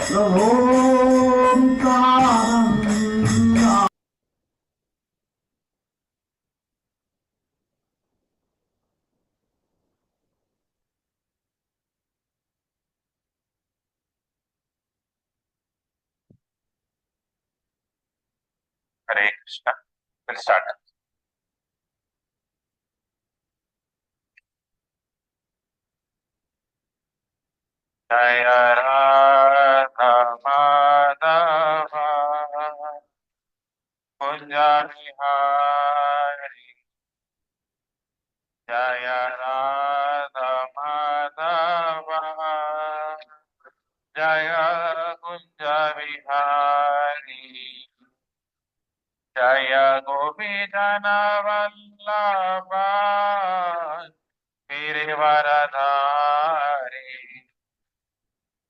प्रभोऽकारम् हरे कृष्णा। फिर स्टार्ट। जय राधा माधव कुंज विहारी। जय राधा माधव जय कुंज विहारी। जय गोपीजन वल्लभ गिरिवरधारी।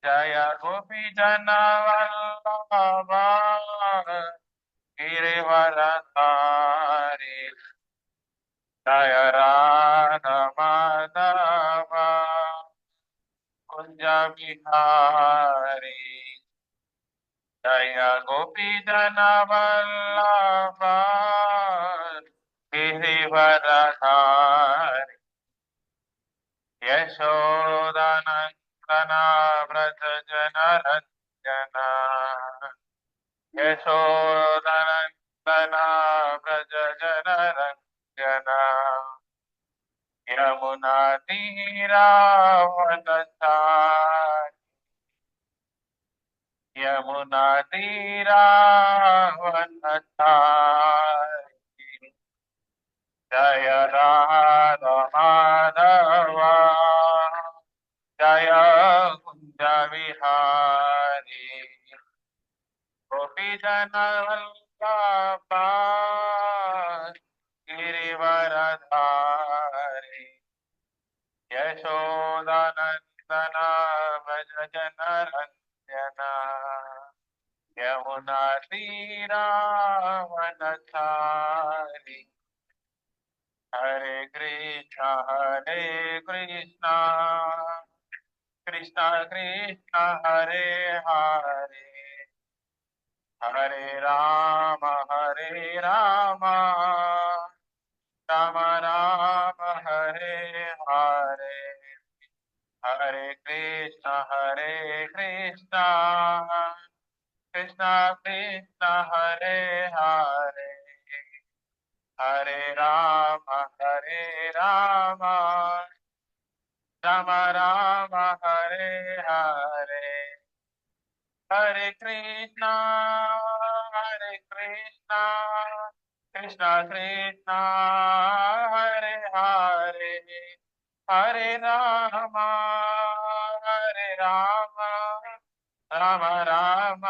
जय गोपीजन वल्लभ गिरिवरधारी। जय राधा माधव कुंज विहारी। जय गोपीजन वल्लभ गिरिवरधारी। यशोदनन्दन व्रज जन रंजना। यशोदनन्दन व्रज जन रंजना। यमुना तीरावनचारि। यमुना तीरावनचारि। जय राधा माधव जय कुंज विहारी। गोपीजन वल्लभ गिरिवरधारी। यशोदानंदन व्रज जन रंजना। यमुना तीरावनचारि। हरे कृष्णा कृष्णा कृष्णा हरे हरे हरे राम राम राम हरे हरे। हरे कृष्णा कृष्णा कृष्णा हरे हरे हरे राम राम राम हरे हरे। हरे कृष्णा कृष्णा कृष्णा हरे हरे हरे राम राम राम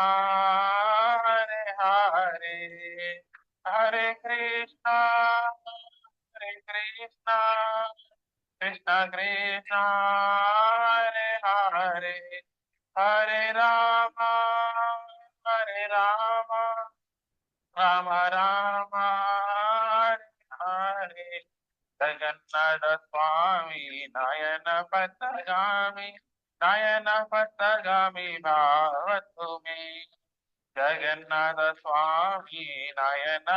हरे हरे। हरे कृष्णा कृष्णा कृष्णा हरे हरे हरे राम राम राम हरे। जगन्नाथ स्वामी नयन पथगामी भाव तुम्हें। जगन्नाथ स्वामी नयन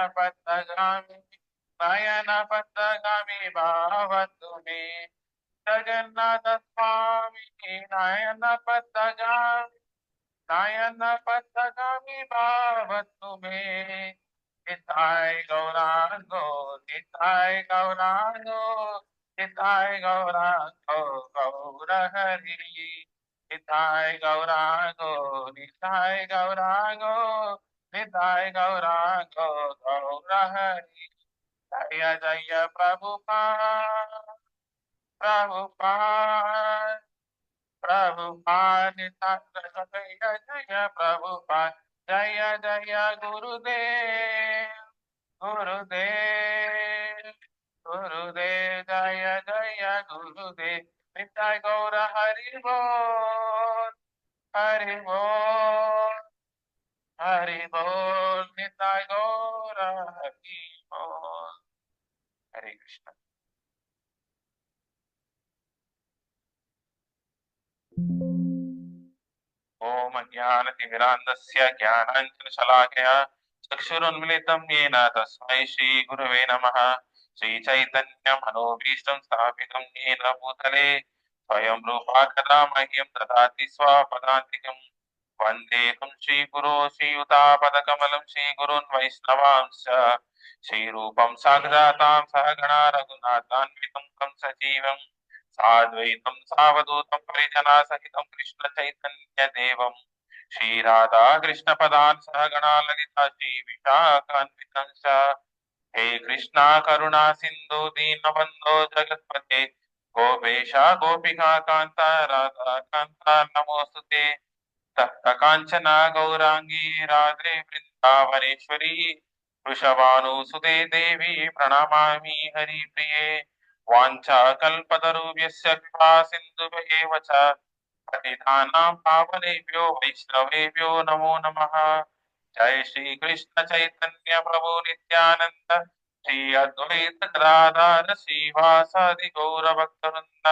पथगामी भाव तुम्हें। जगन्नाथ स्वामी नयन पथगामी भाव तुम्हें। निताय गौरांगो निताय गौरांगो निताय गौरांगो गौर हरि। निताय गौरांगो निताय गौरांगो निताय गौरांगो गौर हरि। जय जय प्रभुपाद प्रभुपाद प्रभुपाद जय जय प्रभुपाद। जय जय गुरुदेव गुरुदेव जय जय गुरुदेव। निताय गौर हरि बोल हरि बोल हरि बोल। निताय गौर हरि बोल। हरे कृष्ण। ओम अज्ञानतिमिरान्धस्य ज्ञानाञ्जनशलाकया चक्षुरुन्मिलितं येन तस्मै श्रीगुरवे नमः। श्रीचैतन्यमनोभीष्टं स्थापितं येन भूतले स्वयं रूपा कदा मह्यं ददाति स्वपदान्तिकम्। वन्देऽहं श्रीगुरो श्रीयुतापदकमलं श्रीगुरून् वैष्णवांश्च श्रीरूपं साग्रजातां सहगणा रघुनाथान्वितं तं सजीवं साद्वैतं सावधूतं परिजनासहितं कृष्णचैतन्यदेवं श्रीराधा कृष्णपदान् सहगणा ललिता श्रीविशाखान्वितं च। हे कृष्णा करुणा सिंधु दीनबंधो जगत्पते गोपेशा गोपिका कांता राधा कांता नमोस्तुते। तप्त कांचना गौरांगी राधे वृंदावनेश्वरी वृषभानुसुते देवी प्रणमामि हरिप्रिये। वाञ्छाकल्पतरुभ्यश्च कृपा सिन्धुभ्येव च पतितानां पावनेभ्यो वैष्णवेभ्यो नमो नमः। जय श्री कृष्ण चैतन्य प्रभु नित्यानंद श्री अद्वैत गदाधर श्रीवासादि गौर भक्तवृंद।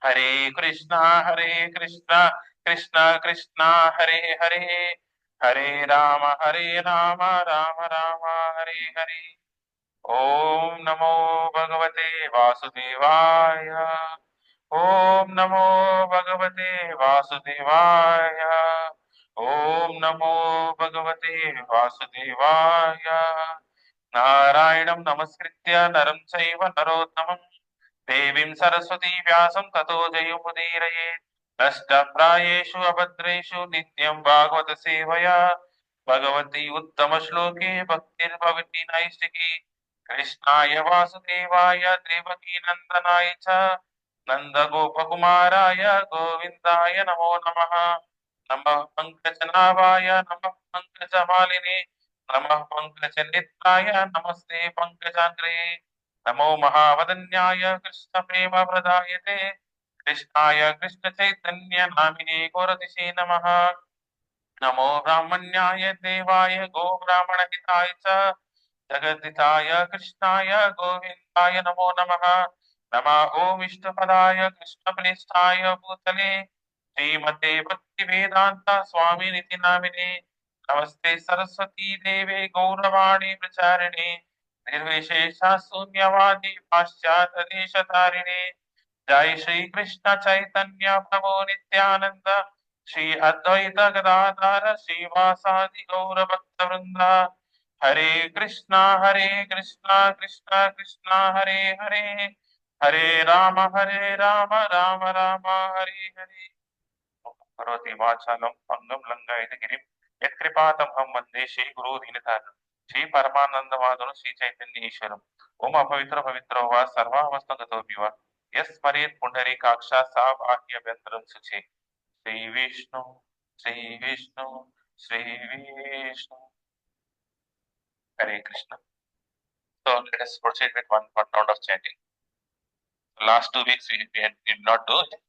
हरे कृष्णा कृष्णा कृष्णा हरे हरे हरे राम राम राम हरे हरे। ओम नमो भगवते वासुदेवाय। ओम नमो भगवते वासुदेवाय। ओम नमो भगवते वासुदेवाय। नारायणं नमस्कृत्य नरं चैव नरोत्तमं देवीं सरस्वती व्यासं ततो जयमुदीरयेत्। नष्टप्रायेषु अभद्रेषु नित्यं भागवत सेवया भगवती उत्तमश्लोके भक्तिर्भवति नैष्टिकी। कृष्णाय वासुदेवाय देवकी नंदनाय च नन्दगोपकुमाराय गोविन्दाय नमो नमः। नमः पंकजनाभाय नमः पंकजमालिने नमः पंकजनेत्राय नमस्ते पंकजाग्रे। नमो महावदन्याय कृष्ण प्रेम प्रदायते कृष्णाय कृष्ण चैतन्य नामिने गौरतिसे नमः। नमो ब्राह्मण्याय देवाय गो ब्राह्मण हिताय च जगद्दिताय कृष्णाय गोविन्दाय नमो नमः। नमः ओम विष्णुपदाय कृष्णप्रेष्ठाय भूतले श्रीमते भक्ति वेदांत स्वामी निति नामिने नमस्ते सरस्वती देवे गौरवाणी प्रचारिणे निर्विशेषा शून्यवादी पाश्चात्य देशतारिणे। जय श्री कृष्ण चैतन्य प्रभु नित्यानंद श्री अद्वैत गदाधर श्रीवासादि गौर भक्त वृंदा। हरे कृष्णा कृष्णा कृष्णा हरे हरे हरे राम राम राम हरे हरे। करोति वाचालं भंगं लंघयति गिरिं यत्कृपातमहं वन्दे श्रीगुरो दीनतारिणं श्री परमानंद माधुर श्री चैतन्य ईश्वरम्। ओम अपवित्र पवित्रो वा सर्वावस्थगतोऽपि वा यस्मरेत् पुण्डरीकाक्षा सा बाह्यभ्यन्तरं शुचे। श्री विष्णु श्री विष्णु श्री विष्णु। हरे Krishna. So let us proceed with one round of chanting. Last 2 weeks we did not do it.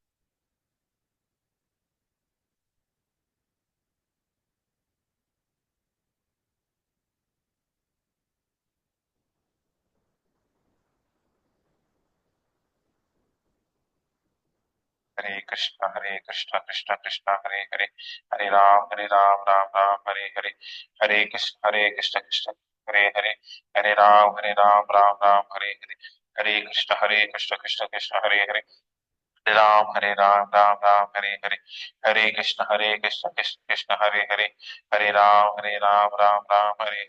Hare Krishna Krishna Krishna Hare Hare Hare Ram Ram Ram Hare Hare Hare Krishna Krishna Hare Hare Hare Ram Ram Hare Hare Hare Krishna Krishna Hare Hare Hare Ram Ram Hare Hare Hare Krishna Krishna Hare Hare Hare Ram Ram Hare Hare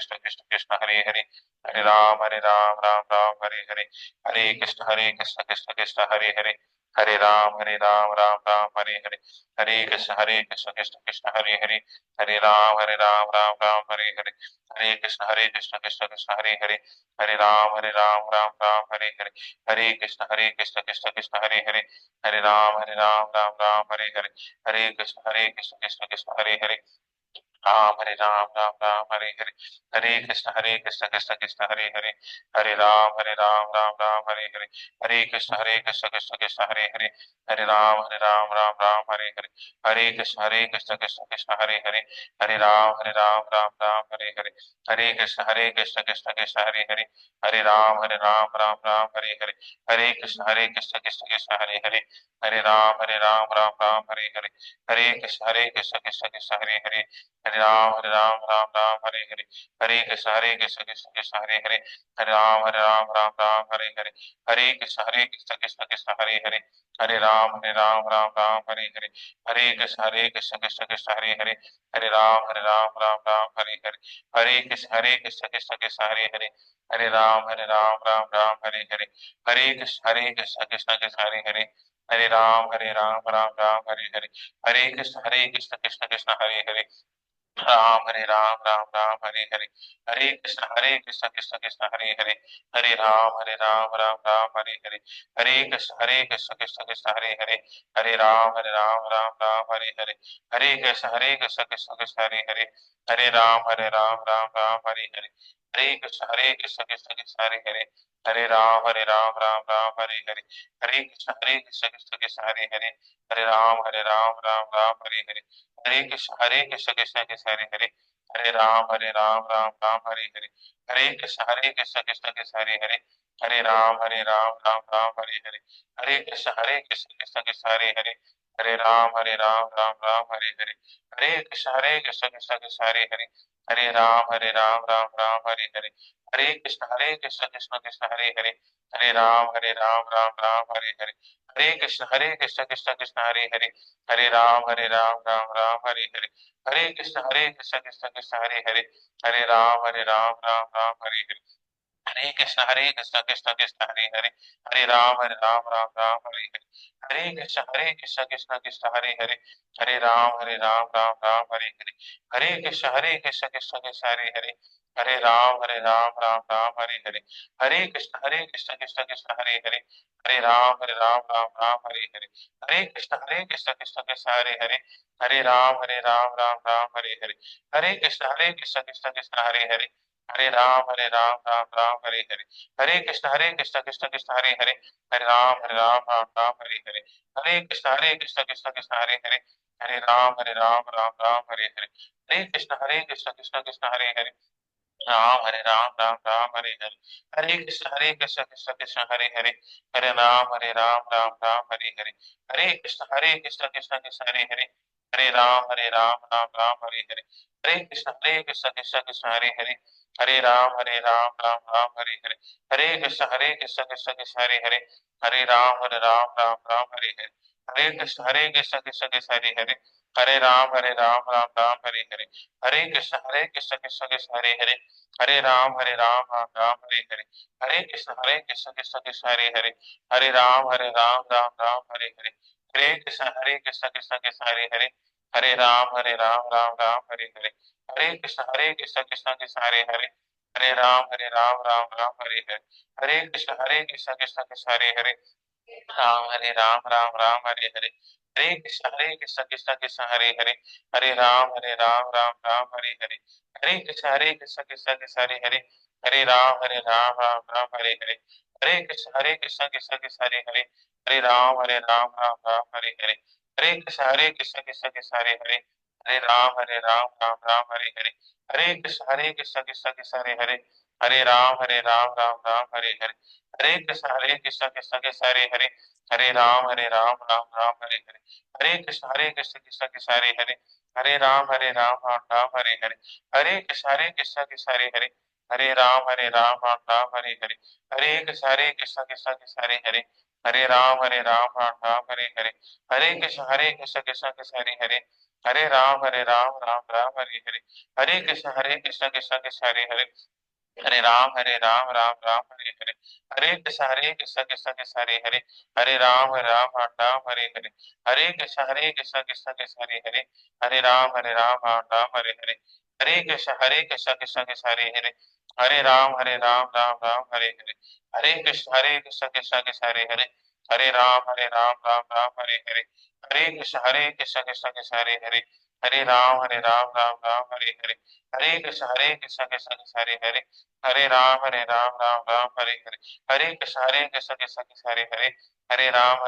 Hare Krishna Krishna Hare Hare Hare Ram Hare Hare Hare Krishna Krishna Hare Hare Hare Ram Hare Hare Hare Krishna Krishna Hare Hare Hare Ram Hare Hare Hare Krishna Krishna Hare Hare Hare Ram Hare Hare Hare Krishna Krishna Hare Hare Hare Ram Hare Hare Krishna Krishna Krishna Hare Hare Hare Ram Hare Hare Hare Krishna Krishna Krishna Hare Hare Hare Ram Ram Hare Hare Hare Krishna Krishna Krishna Hare Hare Ram Ram Hare Hare, Hare Krishna Krishna Krishna Hare Hare, Hare Ram Ram Hare Hare, Hare Krishna Krishna Krishna Hare Hare, Hare Ram Ram Hare Hare, Hare Krishna Krishna Krishna Hare Hare, Hare Ram Hare Hare, Hare Krishna Krishna Krishna Hare Hare, Hare Ram Hare Hare, Hare Krishna Krishna Krishna Hare Hare, Hare Ram Hare Hare, Hare Krishna Krishna Krishna Hare Hare, Hare Ram Hare Hare, Hare Krishna Krishna Krishna Hare Hare, Ram Hare Hare, Hare Krishna Krishna Krishna Hare Hare, Ram Hare Hare, Hare Krishna Krishna Krishna Hare Hare, Hare Ram Hare Hare, Hare Krishna Krishna Krishna Hare Hare, Ram Hare Hare, Hare Krishna Krishna Krishna Hare Hare, Hare Ram Hare Hare, Hare Krishna Krishna Krishna Hare Hare, Ram Hare Hare, Hare Krishna Krishna Krishna Hare Hare, Hare Ram Hare Hare, Hare Krishna Krishna Krishna Hare Hare, Ram Hare Hare, Hare Krishna Krishna Krishna Hare Hare, Ram Hare Hare, Hare Krishna Krishna Krishna Hare Hare, Hare Ram Hare Hare, Hare Krishna Krishna Krishna Hare Hare, Ram Hare Hare, Hare Krishna Krishna Krishna Hare Hare, Hare Ram Hare Hare, Hare Krishna Krishna Krishna Hare Hare, Ram Hare Hare, Hare Krishna Krishna Krishna Hare Hare, Ram Hare Hare, Hare Krishna Krishna Krishna Hare Hare, Ram Hare Hare, Hare Krishna Krishna Krishna Hare Hare, Ram Hare Hare, Hare Krishna Krishna Krishna Hare Hare, Ram Hare Hare, Hare Krishna Krishna Krishna Hare Hare, Ram Hare Hare, Hare Krishna Krishna Krishna Hare Hare, Ram Hare Hare, Hare Krishna Krishna Krishna Hare Hare, Ram Hare Hare, Hare Krishna Krishna Krishna Hare Hare, Ram Hare Hare, Hare Krishna Krishna Krishna Hare Hare, Ram Hare Hare, Hare Krishna Krishna Krishna Hare Hare, Ram Hare Hare, Hare Krishna Krishna Krishna Hare Hare, Ram Hare Hare, Hare Krishna Krishna Krishna Hare Hare, Ram Hare Hare, Hare Krishna Krishna Krishna Hare Hare, Ram Hare Hare, Hare Krishna Krishna Krishna Hare Hare, Ram Hare Hare, Hare Krishna Krishna Krishna Hare Hare, Ram Hare Hare, Hare Krishna Krishna Krishna Hare Hare, Ram Hare Hare, Hare Krishna Krishna Krishna Hare Hare, Ram Hare Hare, Hare Krishna Krishna Krishna Hare Hare, Ram Hare Hare, Hare Krishna Krishna Krishna Hare Hare, Ram Hare Hare, Hare Krishna Krishna Krishna Hare Hare, Hare Ram Hare Hare, Hare Krishna Krishna Krishna Hare Hare, Ram Hare Hare, Hare Krishna Krishna Krishna Hare Hare, Ram Hare Hare, Hare Krishna Krishna Krishna Hare Hare, Ram Hare Hare, Hare Krishna Krishna Krishna Hare Hare, Ram Hare Hare, Hare Krishna Krishna Krishna Hare Hare, Ram Hare Hare, Hare Krishna Krishna Krishna Hare Hare, Ram Hare Hare, Hare Krishna Krishna Krishna Hare Hare, Ram Hare Hare, Hare Krishna Krishna Krishna Hare Hare, Ram Hare Hare, Hare Krishna Krishna Krishna Hare Hare, Ram Hare Hare, Hare Krishna Krishna Krishna Hare Hare, Ram Hare Hare, Hare Krishna Krishna Krishna Hare Hare, Ram Hare Hare, Hare Krishna Krishna Hare Hare, Ram Hare Hare, Hare Krishna Krishna Krishna Hare Hare, Ram Hare Hare, Hare Krishna Krishna Krishna Hare Hare, Ram Hare Hare, Hare Krishna Krishna Krishna Hare Hare, Ram Hare Hare, Hare Krishna Krishna Krishna Hare Hare, Ram Hare Hare, Hare Krishna Krishna Krishna Hare Hare, Ram Hare Hare, Hare Krishna Krishna Krishna Hare Hare, Ram Hare Hare, Hare Krishna Krishna Krishna Hare Hare, Ram Hare Ram Hare Hare, Hare Krishna Krishna Krishna Hare Hare, Hare Ram Ram Ram Hare Hare, Hare Krishna Krishna Krishna Hare Hare, Hare Ram Ram Hare Hare, Hare Krishna Krishna Hare Hare, Hare Ram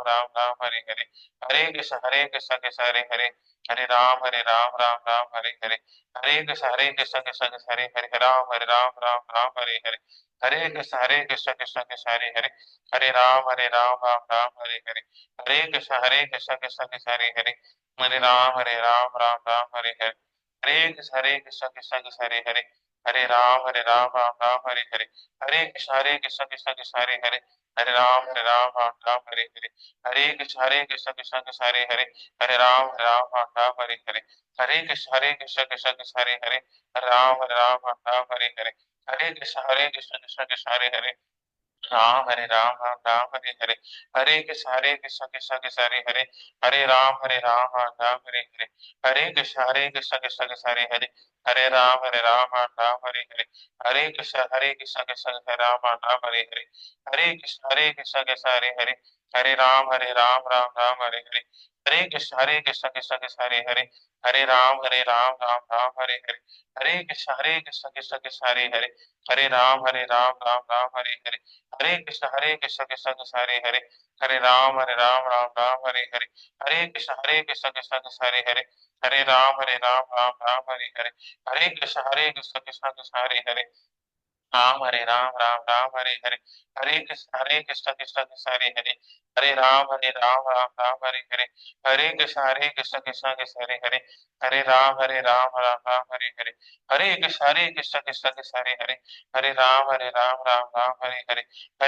Ram Hare Hare, Hare Krishna Krishna Hare Hare, Hare Ram Hare Hare, Hare Krishna Krishna Hare Hare, Hare Ram Hare Hare, Hare Krishna Krishna Hare Hare, Hare Ram Hare Hare, Hare Krishna Krishna Hare Hare, Hare Ram Hare Hare, Hare Krishna Krishna Hare Hare, Hare Ram Hare Hare, Hare Krishna Krishna Hare Hare, Hare Ram Hare Hare, Hare Krishna Krishna Hare Hare, Hare Ram Hare Hare, Hare Krishna Krishna Hare Hare, Hare Ram Hare Hare, Hare Krishna Krishna Hare Hare, Ram Hare Hare, Hare Krishna Hare Hare, Hare Ram Hare Hare, Hare Krishna Hare Hare, Hare Ram Hare Hare, Hare Krishna Ram Hare Hare, Hare Krishna Hare Hare, Hare Ram Hare Hare, Hare Krishna Hare Hare, Hare Ram Hare Hare, Hare Krishna Hare Hare, Hare Ram Hare Hare, Hare Krishna Krishna Hare Hare, Hare Ram Hare Hare, Hare Krishna Hare Hare, Hare Ram Hare Hare, Hare Krishna Hare Hare, Ram Hare Hare, Hare Krishna Krishna Hare Hare, Hare Ram Hare Hare, Hare Krishna Krishna Hare Hare, Hare Ram Hare Hare, Hare Krishna Hare Hare, Hare Ram Hare Hare, Hare Krishna Krishna Hare Hare, Hare Ram Hare Hare,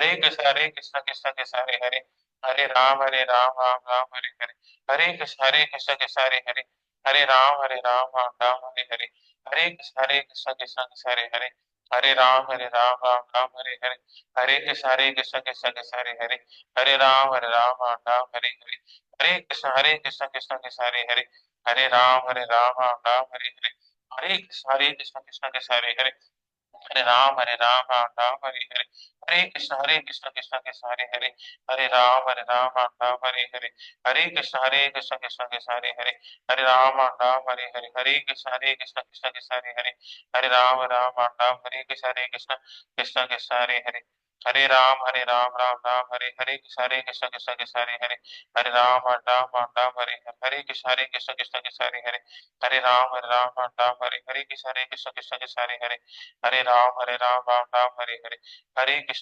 Hare Krishna Krishna Hare Hare, Hare Ram Hare Hare, Hare Krishna Krishna Hare Hare, Hare Ram Hare Hare, Hare Krishna Krishna Hare Hare, Hare Ram Hare Hare, Hare Krishna Hare Hare, Hare Ram Hare Hare, Hare Krishna Hare Hare, Hare Ram Hare Hare, Hare Krishna Hare Hare, Hare Ram Hare Hare, Hare Krishna Hare Hare, Hare Krishna Hare Hare, Hare Krishna Hare Hare, Hare Ram Hare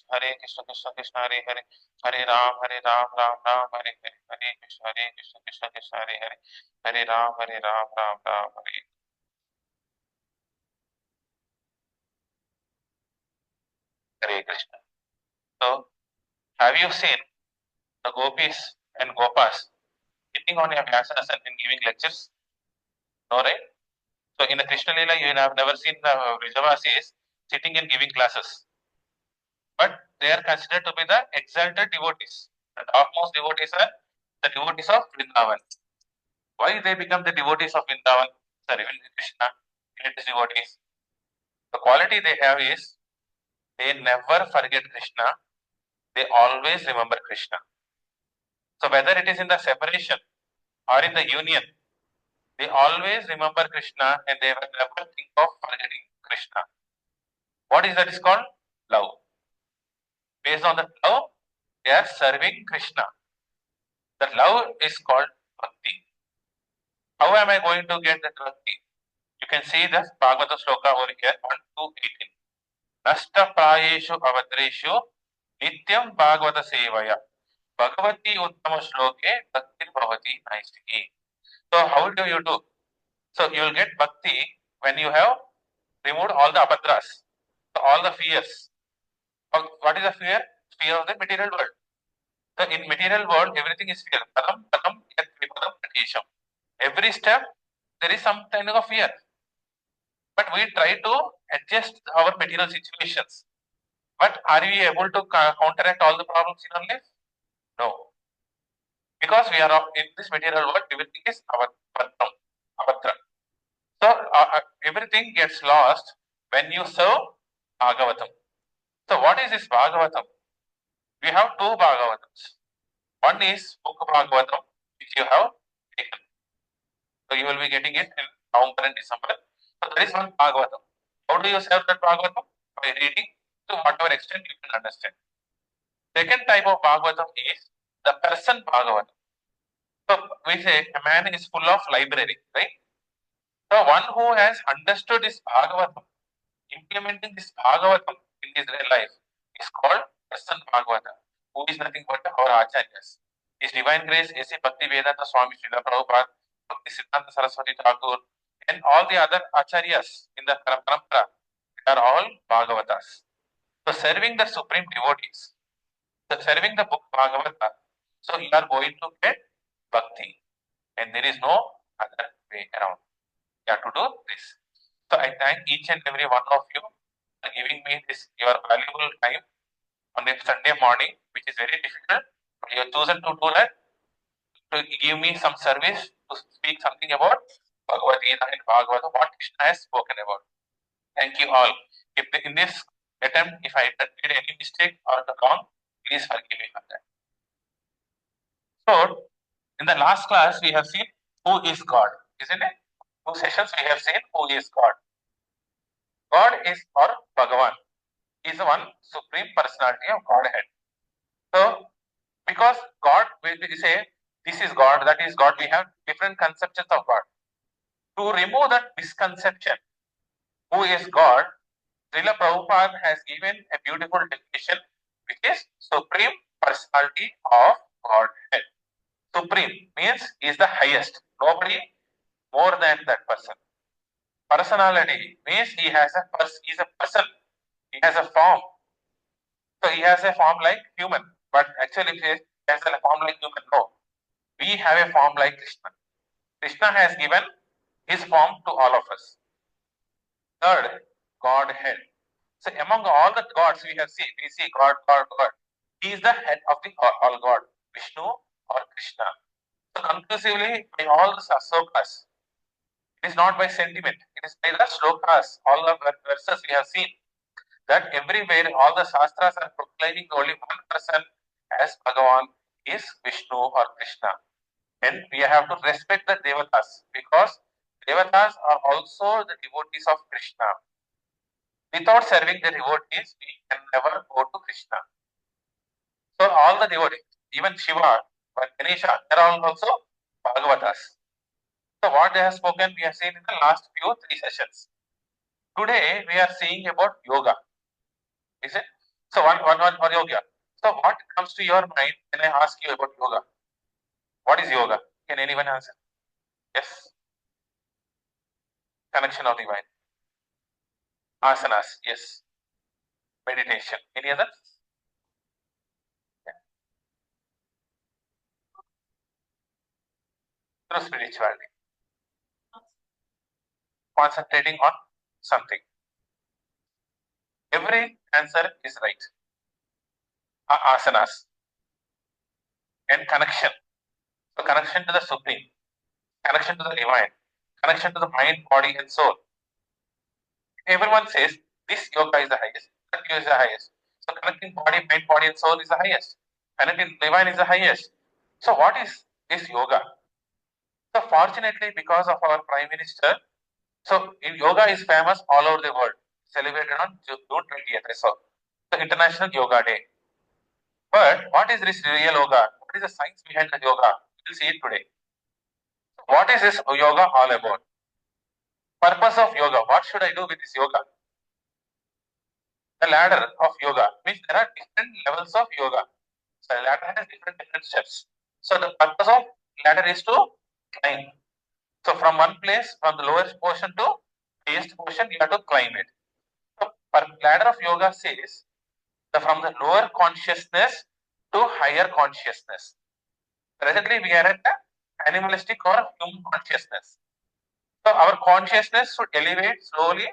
Krishna Hare Hare, Hare Krishna Hare Hare, Hare Ram Hare Krishna Hare Hare, Hare Ram Hare Hare, Hare Krishna Hare Hare, Hare Ram Hare Hare, Hare Krishna Hare Hare, Hare Ram Hare Hare Krishna. So, have you seen the gopis and gopas sitting on a vyasanas and giving lectures? No, right? So, in the Krishna Leela, you have never seen the Vrijavasis sitting and giving classes, but they are considered to be the exalted devotees. The topmost devotees are the devotees of Vrindavan. Why they become the devotees of Vrindavan? Sorry, Krishna, greatest devotees. The quality they have is they never forget Krishna. They always remember Krishna. So whether it is in the separation or in the union, they always remember Krishna and they will never think of forgetting Krishna. What is that is called? Love. Based on that love, they are serving Krishna. That love is called bhakti. How am I going to get that bhakti? You can see the Bhagavata sloka over here, 1 to 18. Nasta prayeshu avadreshu nityam Bhagavata sevaya. Bhagavati uttama shloke bhakti bhavati naistiki. So how do you do? So you will get bhakti when you have removed all the abhadras, all the fears. What is the fear? Fear of the material world. So in material world, everything is fear. Padam, padam, yat vipadam, pratyesham. Every step, there is some kind of fear. But we try to adjust our material situations. But are we able to counteract all the problems in our life? No. Because we are in this material world, everything is abhadram. So everything gets lost when you serve Bhagavatam. So what is this Bhagavatam? We have two Bhagavatams. One is Book Bhagavatam, which you have taken. So you will be getting it in November and December. So there is one Bhagavatam. How do you serve that Bhagavatam? By reading to whatever extent you can understand. Second type of Bhagavatam is the person Bhagavatam. So we say a man is full of library, right? So one who has understood this Bhagavatam, implementing this Bhagavatam in his real life is called person Bhagavatam, who is nothing but our Acharyas. His Divine Grace A.C. Bhakti Vedanta Swami Srila Prabhupada, Bhakti Siddhanta Saraswati Thakur, and all the other Acharyas in the Parampara, they are all Bhagavatas. So serving the supreme devotees, so serving the book Bhagavata, so you are going to get Bhakti, and there is no other way around. You have to do this. So I thank each and every one of you for giving me this your valuable time on a Sunday morning, which is very difficult. But you have chosen to do that, to give me some service, to speak something about Bhagavad Gita and Bhagavata, what Krishna has spoken about. Thank you all. If in this attempt, if I did any mistake or wrong, please forgive me for that. So, in the last class, we have seen who is God, isn't it? 2 sessions we have seen who is God. God is, or Bhagavan, is one supreme personality of Godhead. So, because God, when we say this is God, that is God, we have different conceptions of God. To remove that misconception, who is God, Srila Prabhupada has given a beautiful definition, which is supreme personality of Godhead. Supreme means he is the highest, nobody more than that person. Personality means he is a person, he has a form. So he has a form like human, but actually he has a form like human. No, we have a form like Krishna. Krishna has given his form to all of us. Third, Godhead. So among all the gods we see God, God, God. He is the head of the all God, Vishnu or Krishna. So conclusively, by all the slokas, it is not by sentiment, it is by the slokas, all the verses we have seen, that everywhere all the shastras are proclaiming only one person as Bhagavan is Vishnu or Krishna. And we have to respect the Devatas, because Devatas are also the devotees of Krishna. Without serving the devotees, we can never go to Krishna. So all the devotees, even Shiva, Ganesha, they are all also Bhagavatas. So what they have spoken, we have seen in the last few 3 sessions. Today we are seeing about yoga. Is it? So one for yoga. So what comes to your mind when I ask you about yoga? What is yoga? Can anyone answer? Yes. Connection of the mind. Asanas. Yes. Meditation. Any other? Yeah. Through spirituality. Concentrating on something. Every answer is right. Asanas. And connection. So connection to the supreme. Connection to the divine. Connection to the mind, body, and soul. Everyone says this yoga is the highest, that yoga is the highest. So connecting body, mind, body, and soul is the highest. Connecting divine is the highest. So what is yoga? So fortunately, because of our Prime Minister, so yoga is famous all over the world, celebrated on June 20th. So the International Yoga Day. But what is this real yoga? What is the science behind the yoga? We'll see it today. What is this yoga all about? Purpose of yoga. What should I do with this yoga? The ladder of yoga means there are different levels of yoga. So ladder has different steps. So the purpose of ladder is to climb. So from one place, from the lowest portion to highest portion, you have to climb it. So ladder of yoga says from the lower consciousness to higher consciousness. Presently, we are at the animalistic or human consciousness. So our consciousness should elevate slowly,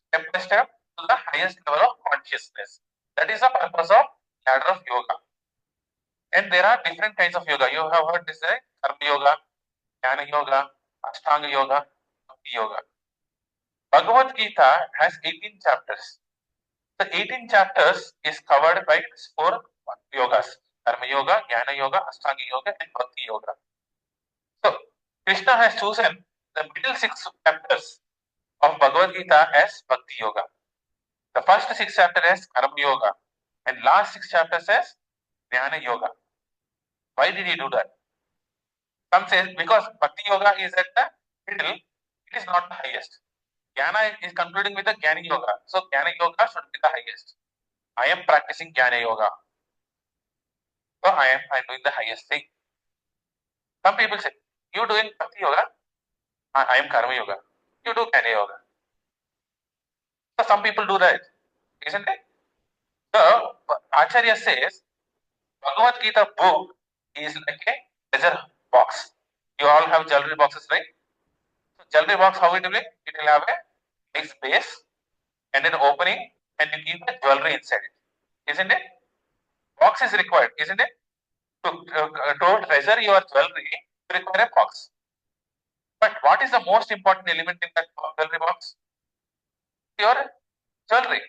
step by step, to the highest level of consciousness. That is the purpose of ladder of yoga. And there are different kinds of yoga. You have heard this, right? Karma yoga, Jnana yoga, Ashtanga yoga, Bhakti yoga. Bhagavad Gita has 18 chapters. The 18 chapters is covered by 4 yogas: Karma yoga, Jnana yoga, Ashtanga yoga, and Bhakti yoga. So Krishna has chosen the middle 6 chapters of Bhagavad Gita as Bhakti Yoga. The first 6 chapters as Karma Yoga, and last 6 chapters as Jnana Yoga. Why did he do that? Some say because Bhakti Yoga is at the middle, it is not the highest. Jnana is concluding with the Jnana Yoga, so Jnana Yoga should be the highest. I am practicing Jnana Yoga, so I am doing the highest thing. Some people say, you doing Bhakti Yoga, I am Karma Yoga. You do Jnana Yoga. So some people do that, isn't it? So Acharya says Bhagavad Gita book is like a treasure box. You all have jewelry boxes, right? So jewelry box, how it will be? It will have a nice base and an opening, and you keep the jewelry inside it, isn't it? Box is required, isn't it? To treasure your jewelry, you require a box. But what is the most important element in that jewelry box? Your jewelry.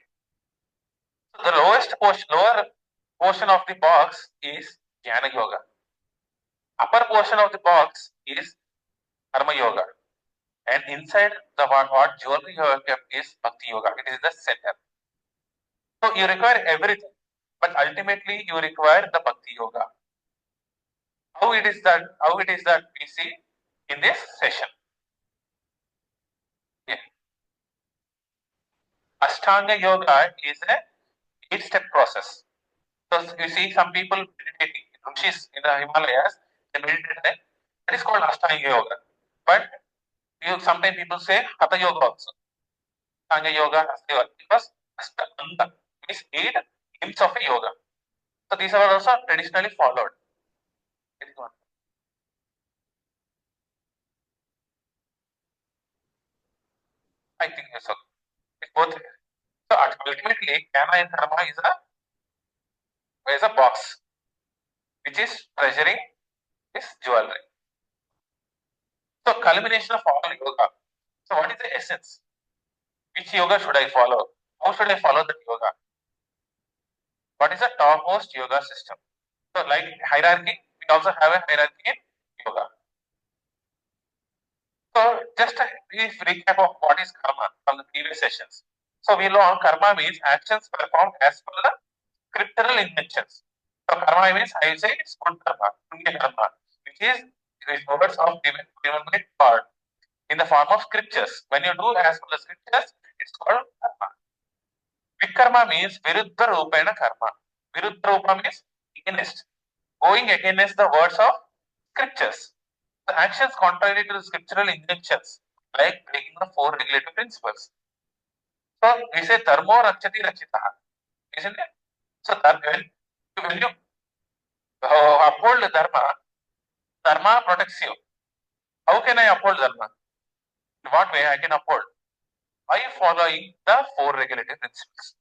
So the lower portion of the box is Jnana Yoga. Upper portion of the box is Karma Yoga. And inside the what jewelry you have kept is Bhakti Yoga. It is the center. So you require everything, but ultimately you require the Bhakti Yoga. How it is that we see in this session. Yeah. Ashtanga Yoga is a 8-step process. So you see some people meditating, rishis in the Himalayas, they meditate. That is called Ashtanga Yoga. But sometimes people say Hatha Yoga also. Ashtanga Yoga, Hatha Yoga, because Ashtanga means 8 limbs of a yoga. So these are also traditionally followed. I think so. It's both. So ultimately, Jnana and Karma is a box which is treasuring this jewelry. So culmination of all yoga. So what is the essence? Which yoga should I follow? How should I follow that yoga? What is the topmost yoga system? So like hierarchy, we also have a hierarchy in yoga. So just a brief recap of what is karma from the previous sessions. So we learned karma means actions performed as per the scriptural intentions. So karma means I say it's good karma, punya karma, which is words of given part in the form of scriptures. When you do as per the scriptures, it's called karma. Vikarma means viruddha rupena karma. Viruddha rupa means against, going against the words of scriptures. The actions contrary to the scriptural injunctions, like breaking the 4 regulative principles. So we say dharmo rakshati rakshitaha, isn't it? So when you uphold dharma, dharma protects you. How can I uphold dharma? In what way I can uphold? By following the 4 regulative principles.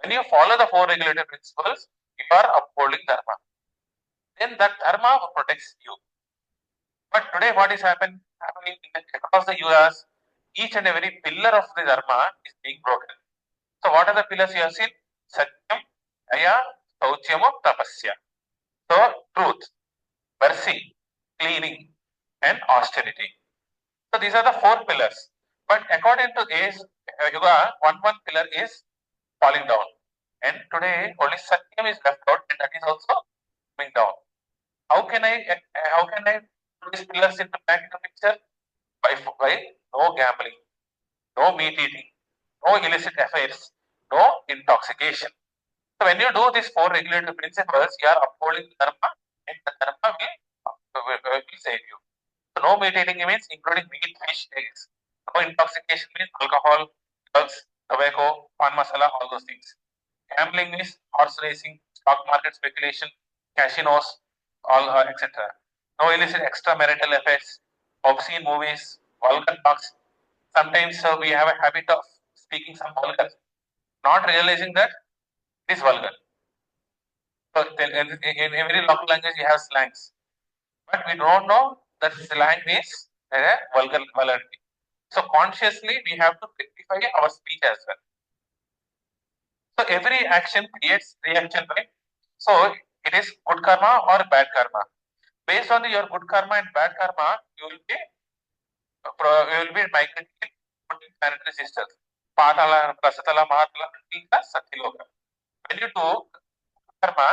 When you follow the 4 regulative principles, you are upholding dharma. Then that dharma protects you. But today what is happening across the US, each and every pillar of the dharma is being broken. So what are the pillars you have seen? Satyam, Daya, Sauchyam, Tapasya. So truth, mercy, cleaning, and austerity. So these are the 4 pillars. But according to ACE Yoga, one pillar is falling down. And today only Satyam is left out, and that is also coming down. How can I put these pillars into back in the picture? By no gambling, no meat eating, no illicit affairs, no intoxication. So when you do these 4 regulative principles, you are upholding dharma, and the dharma will save you. So no meat eating means including meat, fish, eggs. No intoxication means alcohol, drugs, tobacco, pan masala, all those things. Gambling means horse racing, stock market speculation, casinos, all etc. No illicit extramarital affairs, obscene movies, vulgar talks. Sometimes we have a habit of speaking some vulgar, not realizing that it is vulgar. So in every local language you have slangs, but we don't know that slang is a vulgarity. So consciously we have to rectify our speech as well. So every action creates reaction, right? So it is good karma or bad karma. Based on your good karma and bad karma, you will be we will be migrating in 14 planetary systems. Patala, Prasatala, Mahatala, Tika, Satyiloka. When you do karma,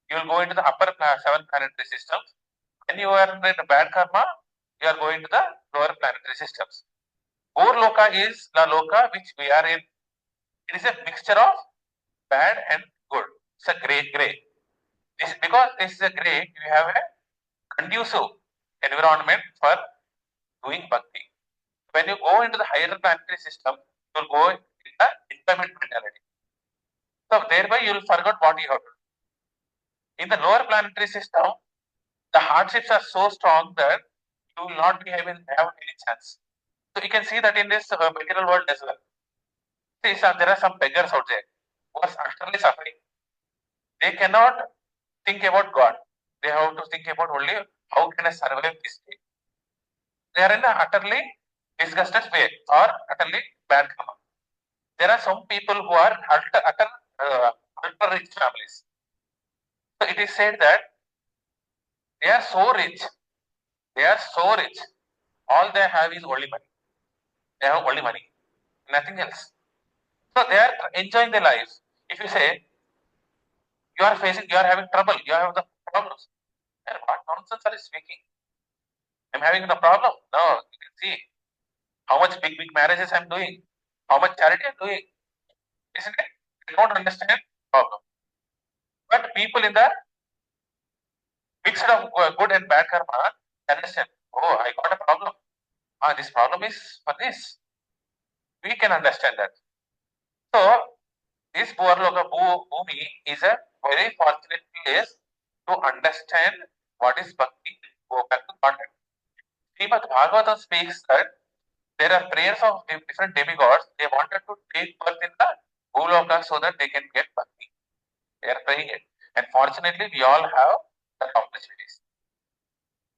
you will go into the upper 7 planetary systems. When you are in the bad karma, you are going to the lower planetary systems. Loka is the loka which we are in. It is a mixture of bad and good. It's a gray. Because this is a gray, you have a conducive environment for doing bhakti. When you go into the higher planetary system, you will go in the intermittent mentality. So thereby you will forget what you have to do. In the lower planetary system, the hardships are so strong that you will not be able to have any chance. So you can see that in this material world as well. See, there are some beggars out there who are utterly suffering. They cannot think about God. They have to think about only how can I survive this day. They are in a utterly disgusted way or utterly bad karma. There are some people who are ultra rich families. So it is said that they are so rich. They are so rich. All they have is only money. They have only money, nothing else. So they are enjoying their lives. If you say you are having trouble, you have the problems. And what nonsense are you speaking? I'm having the problem. No, you can see how much big marriages I'm doing, how much charity I'm doing. Isn't it? They don't understand the problem. But people in the mixed of good and bad karma understand. Oh, I got a problem. This problem is for this. We can understand that. So this Bhuvarloka Bhumi is a very fortunate place to understand what is bhakti, go back to content. Srimad Bhagavatam speaks that there are prayers of different demigods. They wanted to take birth in the Bhuloka so that they can get bhakti. They are praying it. And fortunately, we all have that opportunities.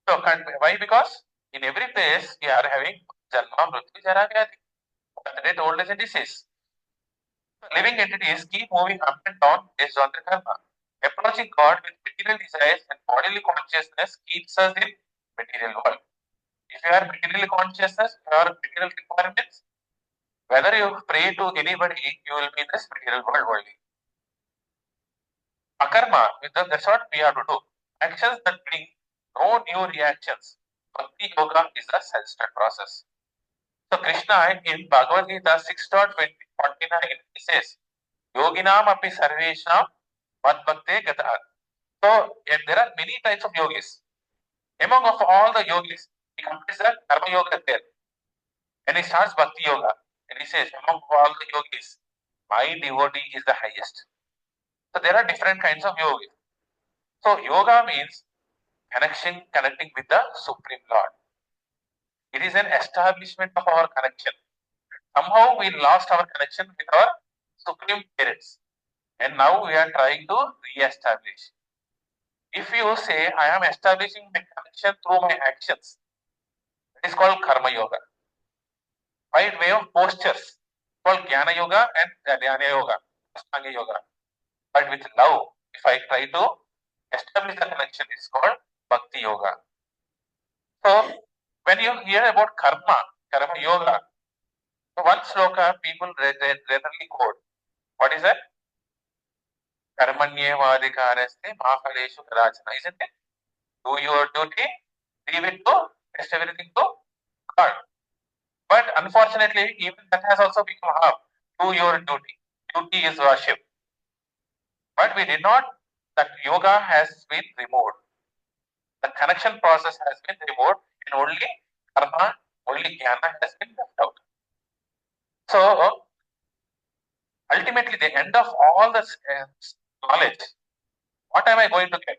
So, why? Because in every place we are having Janma, Mrityu, Jara, Vyadhi. Birth, old age and disease. Living entities keep moving up and down based on the karma. Approaching God with material desires and bodily consciousness keeps us in material world. If you are material consciousness, your material requirements, whether you pray to anybody, you will be in this material world only. Akarma, that's what we have to do. Actions that bring no new reactions. Bhakti Yoga is a self-study process. So Krishna in Bhagavad Gita 6.49 he says, Yoginam api sarvesham mad bhakte gata. So there are many types of yogis. Among of all the yogis, he completes the karma yoga there. And he starts bhakti yoga. And he says, among all the yogis, my devotee is the highest. So there are different kinds of yogis. So yoga means connecting with the Supreme Lord. It is an establishment of our connection. Somehow we lost our connection with our Supreme Parents. And now we are trying to re-establish. If you say, I am establishing my connection through my actions, it is called Karma Yoga. By way of postures, called Jnana Yoga and Dhyana Yoga, Ashtanga Yoga. But with love, if I try to establish the connection, it's called Bhakti Yoga. So, when you hear about Karma Yoga, so one sloka people readily quote. What is that? Karmanyevadhikaraste mahaleshu karachana. Isn't it? Do your duty, leave it to, rest everything to God. But unfortunately, even that has also become half. Do your duty. Duty is worship. But we did not, that yoga has been removed. The connection process has been removed and only karma, only jnana has been left out. So ultimately, the end of all this knowledge, what am I going to get?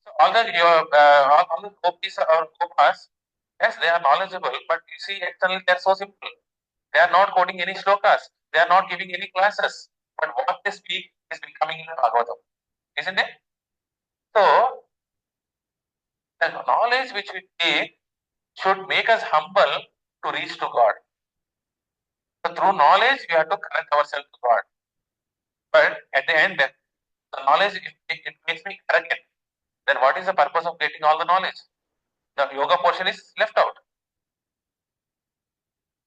So all the gopis or gopas, yes, they are knowledgeable, but you see, externally they are so simple. They are not quoting any shlokas. They are not giving any classes. But what they speak is becoming in the Bhagavatam, isn't it? So the knowledge which we take should make us humble to reach to God. So through knowledge, we have to connect ourselves to God. But at the end, the knowledge, it makes me arrogant. Then what is the purpose of getting all the knowledge? The yoga portion is left out.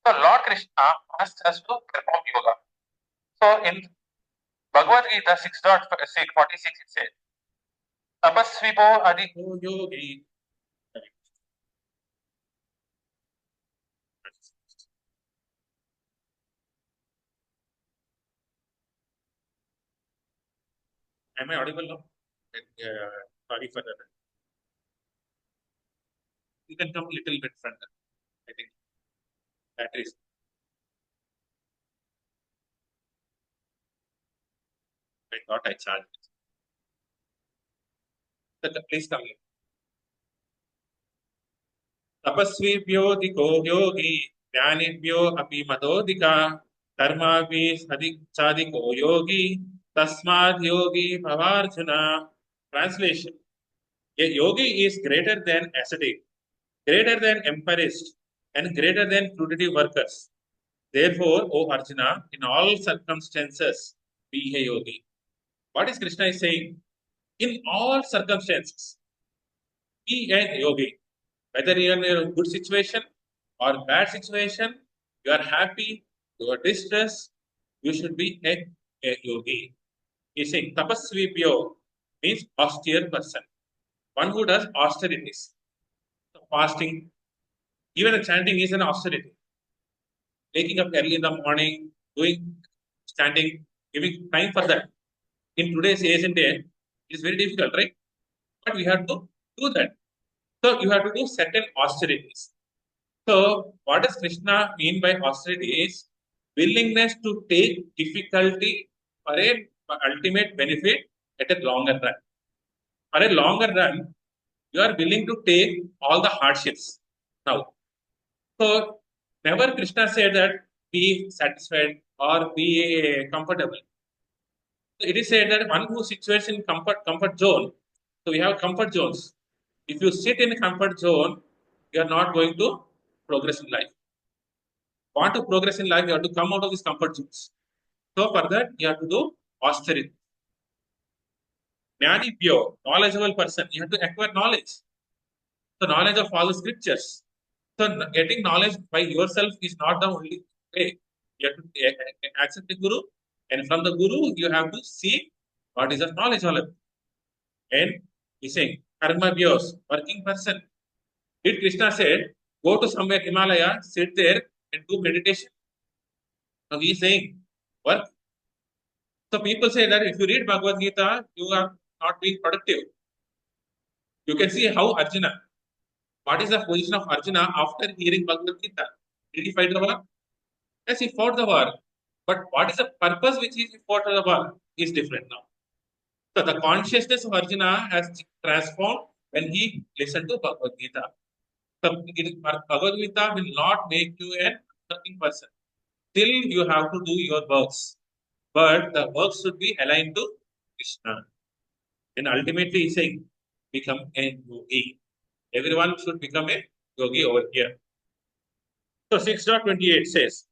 So Lord Krishna asks us to perform yoga. So in Bhagavad Gita 6.46 it says, Tapasvipo adiko yogi. Am I audible now? Sorry for that. You can come a little bit further. I think that is. I thought I charged. Please come in. तपस्वीभ्योऽधिको योगी ज्ञानिभ्यो अपि मदोऽधिका कर्माभिः साधिको योगी तस्माद् योगी भवार्जुन. Translation: a yogi is greater than ascetic, greater than emperist, and greater than fruitive workers. Therefore, O Arjuna, in all circumstances, be a yogi. What is Krishna is saying? In all circumstances, be a yogi. Whether you are in a good situation or bad situation, you are happy, you are distressed, you should be a yogi. He is saying tapasvibhyo means austere person, one who does austerities. So fasting, even the chanting is an austerity. Waking up early in the morning, doing standing, giving time for that. In today's age and day, it is very difficult, right? But we have to do that. So you have to do certain austerities. So, what does Krishna mean by austerity is willingness to take difficulty for a ultimate benefit at a longer run. For a longer run, you are willing to take all the hardships. Now, so never Krishna said that be satisfied or be comfortable. It is said that one who situates in comfort zone. So we have comfort zones. If you sit in a comfort zone, you are not going to progress in life. Want to progress in life, you have to come out of these comfort zones. So for that, you have to do austerity. Jnani pure, knowledgeable person, you have to acquire knowledge. So knowledge of all the scriptures. So getting knowledge by yourself is not the only way. You have to accept the guru, and from the guru, you have to see what is the knowledge all about. And he's saying, karma bios, working person. Did Krishna said, go to somewhere Himalaya, sit there and do meditation? Now he's saying, work. So people say that if you read Bhagavad Gita, you are not being productive. You can see how Arjuna, what is the position of Arjuna after hearing Bhagavad Gita? Did he fight the war? Yes, he fought the war. But what is the purpose which he fought the war is different now. So the consciousness of Arjuna has transformed when he listened to Bhagavad Gita. So Bhagavad Gita will not make you a working person. Still, you have to do your works. But the works should be aligned to Krishna. And ultimately, he's saying, become a yogi. Everyone should become a yogi over here. So 6.28 says,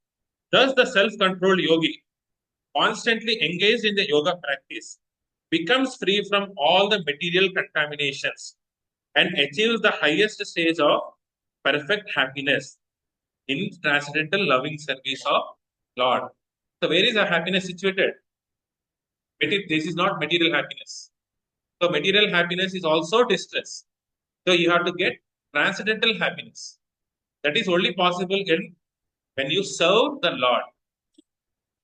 thus the self-controlled yogi, constantly engaged in the yoga practice, becomes free from all the material contaminations and achieves the highest stage of perfect happiness in transcendental loving service of Lord. So where is our happiness situated? This is not material happiness. So material happiness is also distress. So you have to get transcendental happiness. That is only possible when you serve the Lord.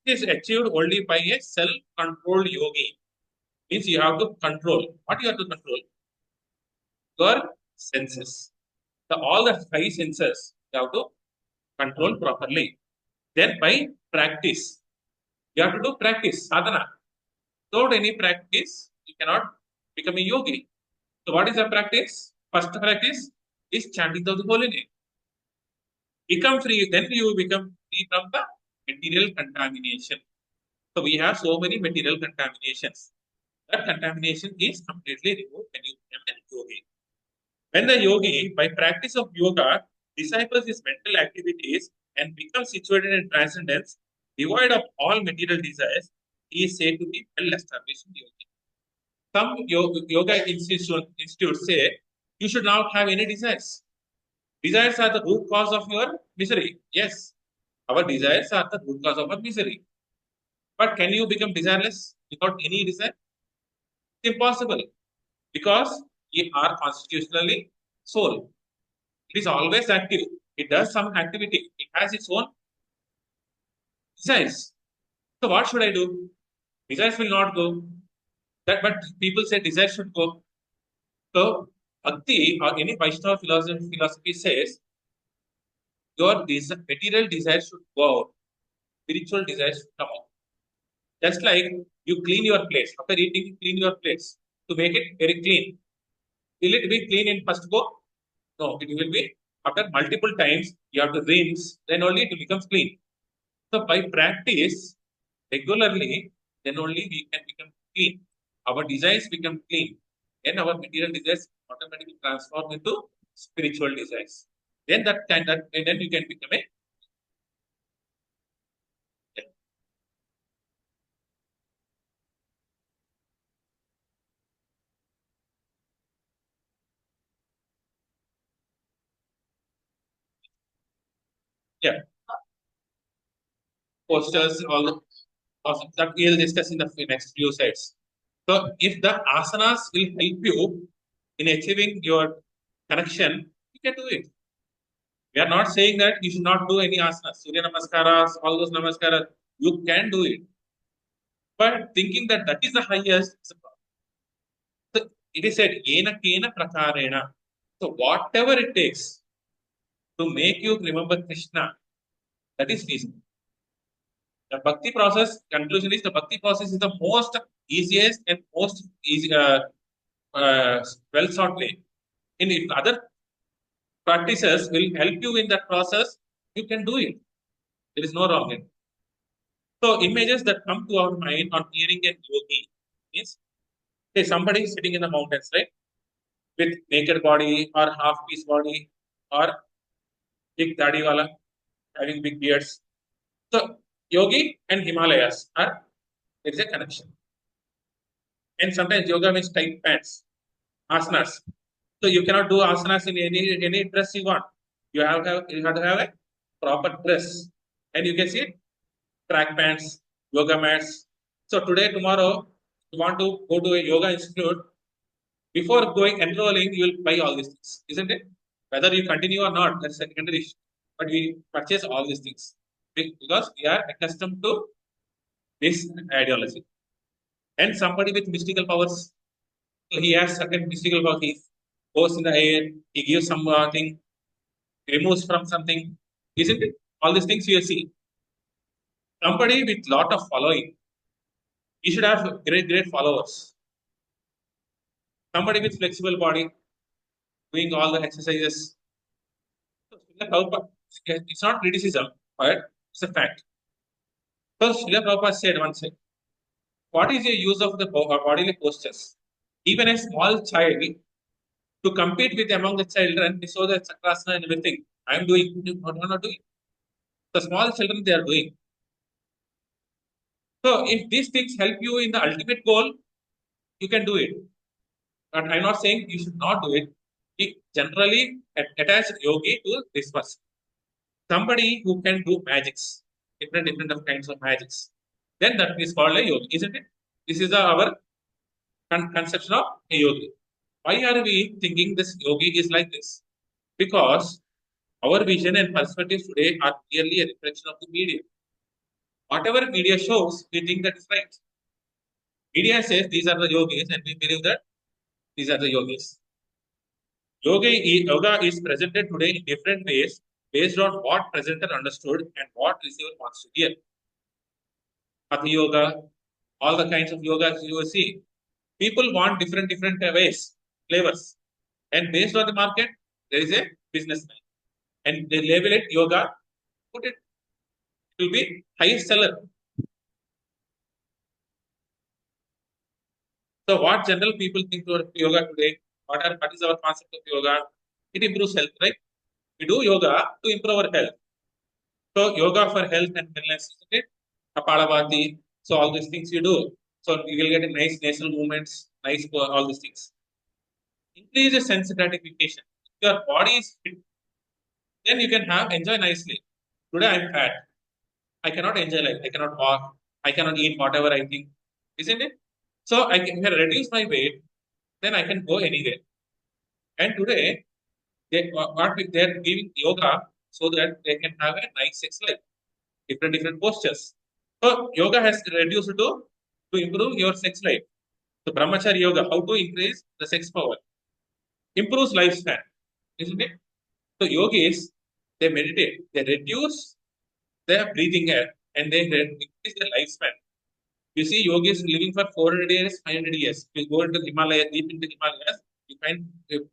It is achieved only by a self-controlled yogi. Means you have to control. What you have to control? Your senses. So all the five senses you have to control properly. Then by practice. You have to do practice, sadhana. Without any practice, you cannot become a yogi. So what is the practice? First practice is chanting of the holy name. Become free, then you become free from the material contamination. So we have so many material contaminations. That contamination is completely removed when you become a yogi. When the yogi, by practice of yoga, disciples his mental activities and becomes situated in transcendence, devoid of all material desires, he is said to be well established yogi. Some yoga institutes say you should not have any desires. Desires are the root cause of your misery. Yes. Our desires are the root cause of our misery. But can you become desireless without any desire? It's impossible because we are constitutionally soul. It is always active. It does some activity. It has its own desires. So what should I do? Desires will not go. That, but people say desire should go. So Bhakti or any Vaishnava philosophy says your material desires should go out, spiritual desires should come out. Just like you clean your place after eating, you clean your place to make it very clean. Will it be clean in first go? No, it will be after multiple times. You have to rinse, then only it becomes clean. So by practice regularly, then only we can become clean. Our desires become clean. Then our material desires automatically transform into spiritual desires. Then then you can become a yeah posters all that we'll discuss in the next few slides. So if the asanas will help you in achieving your connection, you can do it. We are not saying that you should not do any asanas, Surya Namaskaras, all those Namaskaras. You can do it. But thinking that that is the highest, so it is said, Yena Kena Prakarena. So whatever it takes to make you remember Krishna, that is feasible. The bhakti process, conclusion is the bhakti process is the most easiest and most easy, well sought way. In if other practices will help you in that process, you can do it. There is no wrong in it. So images that come to our mind on hearing a yogi is say somebody sitting in the mountains, right? With naked body or half piece body or big dadi wala having big beards. So yogi and Himalayas are there is a connection. And sometimes yoga means tight pants, asanas. So you cannot do asanas in any dress you want. You have to have a proper dress, and you can see track pants, yoga mats. So today, tomorrow, you want to go to a yoga institute. Before going enrolling, you will buy all these things, isn't it? Whether you continue or not, that's a secondary issue. But we purchase all these things because we are accustomed to this ideology. And somebody with mystical powers, so he has certain mystical powers. He goes in the air, he gives something, removes from something, isn't it? All these things you see. Somebody with lot of following, he should have great followers. Somebody with flexible body, doing all the exercises. So it's not criticism, but it's a fact. So Srila Prabhupada said once, what is the use of the bodily postures? Even a small child to compete with among the children, they show the chakrasana and everything. I am doing, what are not doing. The small children they are doing. So if these things help you in the ultimate goal, you can do it. But I'm not saying you should not do it. We generally attach yogi to this person. Somebody who can do magics, different of kinds of magics. Then that is called a yogi, isn't it? This is our conception of a yogi. Why are we thinking this yogi is like this? Because our vision and perspectives today are clearly a reflection of the media. Whatever media shows, we think that is right. Media says these are the yogis, and we believe that these are the yogis. Yoga is presented today in different ways based on what presenter understood and what receiver wants to hear. Hatha yoga, all the kinds of yogas you will see. People want different ways, flavors. And based on the market, there is a businessman. And they label it yoga, put it, it will be highest seller. So what general people think about yoga today? What is our concept of yoga? It improves health, right? We do yoga to improve our health. So yoga for health and wellness, isn't it? Kapalabhati. So all these things you do. So you will get a nice nasal movements, nice all these things. Increase the sense gratification. If your body is fit, then you can have enjoy nicely. Today I'm fat. I cannot enjoy life. I cannot walk. I cannot eat whatever I think, isn't it? So I can if I reduce my weight, then I can go anywhere. And today, they're giving yoga so that they can have a nice sex life, different postures. So yoga has reduced to improve your sex life. So brahmachari yoga, how to increase the sex power, improves lifespan, isn't it? So yogis, they meditate, they reduce their breathing air, and they increase their lifespan. You see yogis living for 400 years, 500 years. You go into Himalayas, deep into Himalayas, you find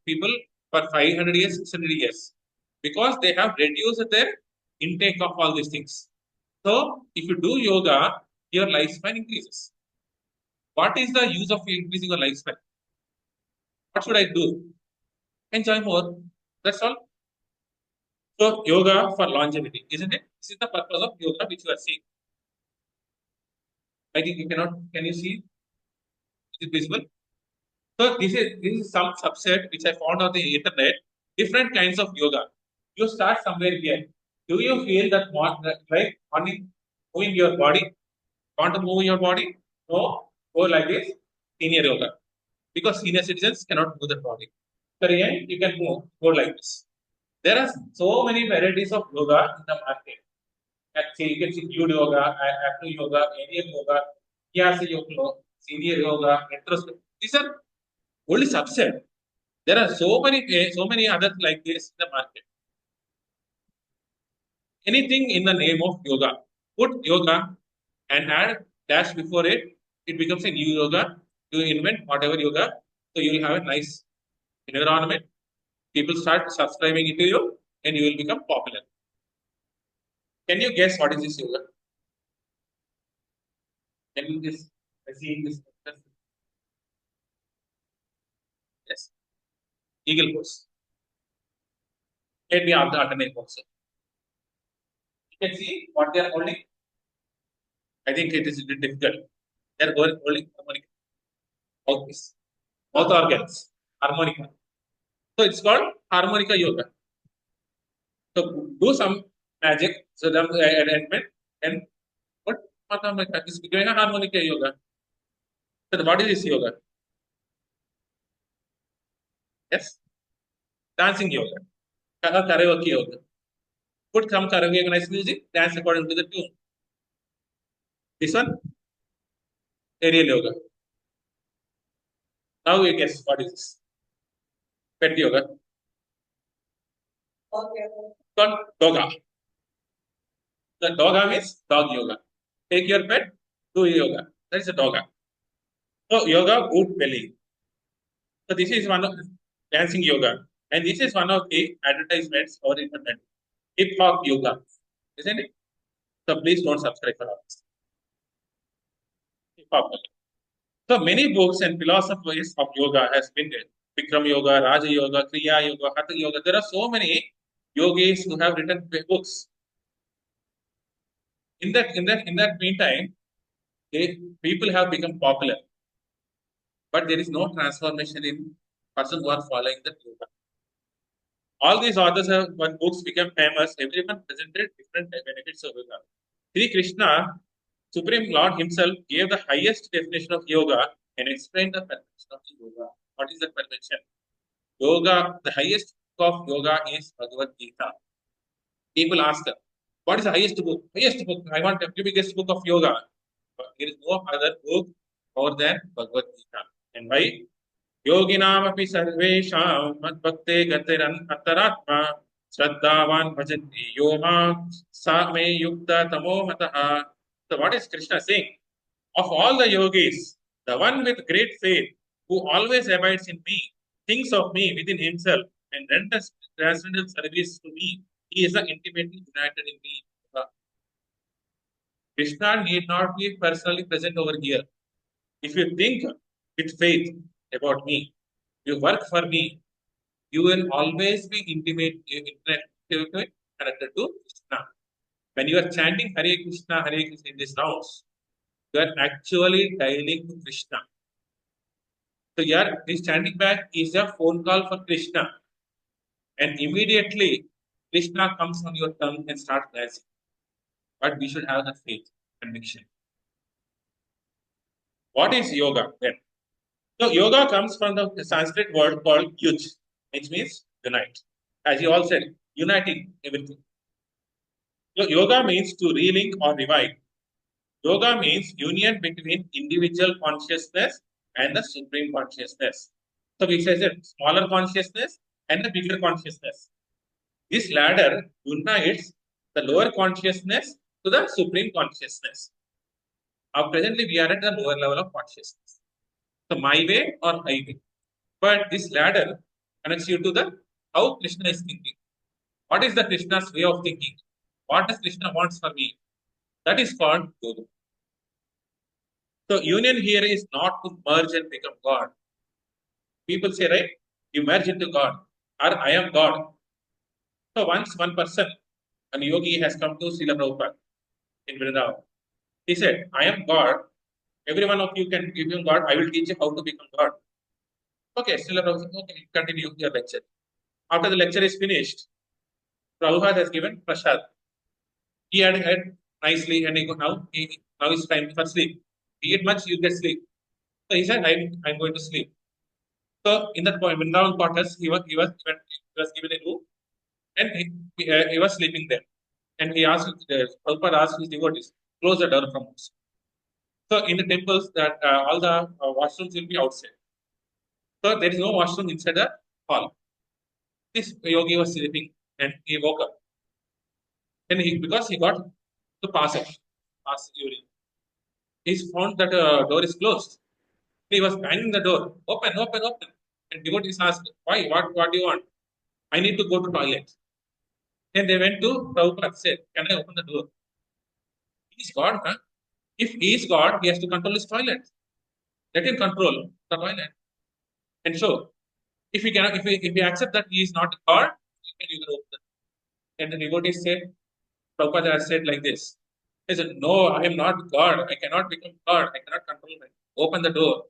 people for 500 years, 600 years, because they have reduced their intake of all these things. So if you do yoga, your lifespan increases. What is the use of increasing your lifespan? What should I do? Enjoy more. That's all. So yoga for longevity, isn't it? This is the purpose of yoga which you are seeing. I think you cannot. Can you see? Is it visible? So this is some subset which I found on the internet. Different kinds of yoga. You start somewhere here. Do you feel that like morning moving your body? Want to move your body? No. Go like this. Senior yoga. Because senior citizens cannot move their body. Korean, you can move. Go like this. There are so many varieties of yoga in the market. Actually, you can see nude yoga, active yoga, aerial yoga, Vyasa yoga, senior yoga, retrospective. These are only subset. There are so many others like this in the market. Anything in the name of yoga. Put yoga and add dash before it. It becomes a new yoga. You invent whatever yoga. So you will have a nice environment. People start subscribing it to you and you will become popular. Can you guess what is this yoga? Can you guess? I see this. Yes. Eagle pose. Let me have the alternate also. You can see what they are holding. I think it is a bit difficult. They are holding harmonica. Mouthpiece. Mouth organs. Harmonica. So it's called harmonica yoga. So do some magic. So the arrangement and what harmonica is doing a harmonica yoga. So what is this yoga? Yes, dancing yoga. Karaoke yoga. Put some karaoke nice music, dance according to the tune. This one, aerial yoga. Now you guess what is this? Pet yoga. Called doga. The doga means dog yoga. Take your pet, do yoga. That is a doga. So yoga, boot belly. So this is one of dancing yoga. And this is one of the advertisements or internet. Hip hop yoga. Isn't it? So please don't subscribe for us. Hip hop. So many books and philosophies of yoga has been there. Bikram Yoga, Raja Yoga, Kriya Yoga, Hatha Yoga. There are so many yogis who have written books. In that meantime, people have become popular, but there is no transformation in person who are following the yoga. All these authors have, when books became famous, everyone presented different benefits of yoga. Sri Krishna, Supreme Lord himself, gave the highest definition of yoga and explained the perfection of the yoga. What is the perfection? Yoga, the highest book of yoga is Bhagavad Gita. People ask, what is the highest book? Highest book. I want the biggest book of yoga. But there is no other book more than Bhagavad Gita. And why? योगिनामपि सर्वेषां मद्भक्ते गतिरन्तरात्मा श्रद्धावान् भजति यो मां सा मे युक्ता तमो मतः. So what is Krishna saying? Of all the yogis, the one with great faith, who always abides in me, thinks of me within himself, and renders transcendental service to me, he is intimately united in me. Krishna need not be personally present over here. If you think with faith about me, you work for me, you will always be connected to Krishna. When you are chanting Hare Krishna in these rounds, you are actually dialing to Krishna. So here, this chanting back is a phone call for Krishna. And immediately, Krishna comes on your tongue and starts dancing. but we should have that faith, conviction. What is yoga then? So yoga comes from the Sanskrit word called yuj, which means unite. As you all said, uniting everything. So yoga means to relink or revive. Yoga means union between individual consciousness and the supreme consciousness. So we say that smaller consciousness and the bigger consciousness. This ladder unites the lower consciousness to the supreme consciousness. Presently, we are at the lower level of consciousness. So my way or highway. But this ladder connects you to the how Krishna is thinking. What is the Krishna's way of thinking? What does Krishna wants for me? That is called yoga. So union here is not to merge and become God. People say, right, you merge into God, or I am God. So once one person, a yogi, has come to Srila Prabhupada in Vrindavan. He said, I am God. Every one of you can become God. I will teach you how to become God. Okay, Srila Prabhupada said, okay, continue your lecture. After the lecture is finished, Prabhupada has given prasad. He had nicely, and now it's time for sleep. Eat much, you get sleep. So he said, I'm going to sleep. So in that point, Vrindavan quarters, he was given a room, and he was sleeping there. And he asked, Prabhupada asked his devotees, close the door from us. So in the temples, that all the washrooms will be outside. So there is no washroom inside the hall. This yogi was sleeping, and he woke up. And because he got to pass urine, he found that door is closed. He was banging the door, open, open, open. And devotees asked, why? What do you want? I need to go to toilet. Then they went to Prabhupada, said, can I open the door? He's God, huh? If he is God, he has to control his toilet. Let him control the toilet. And so, if we cannot, if we accept that he is not God, you can open it. And the devotees said, Prabhupada has said like this. He said, no, I am not God. I cannot become God. I cannot control it. Open the door.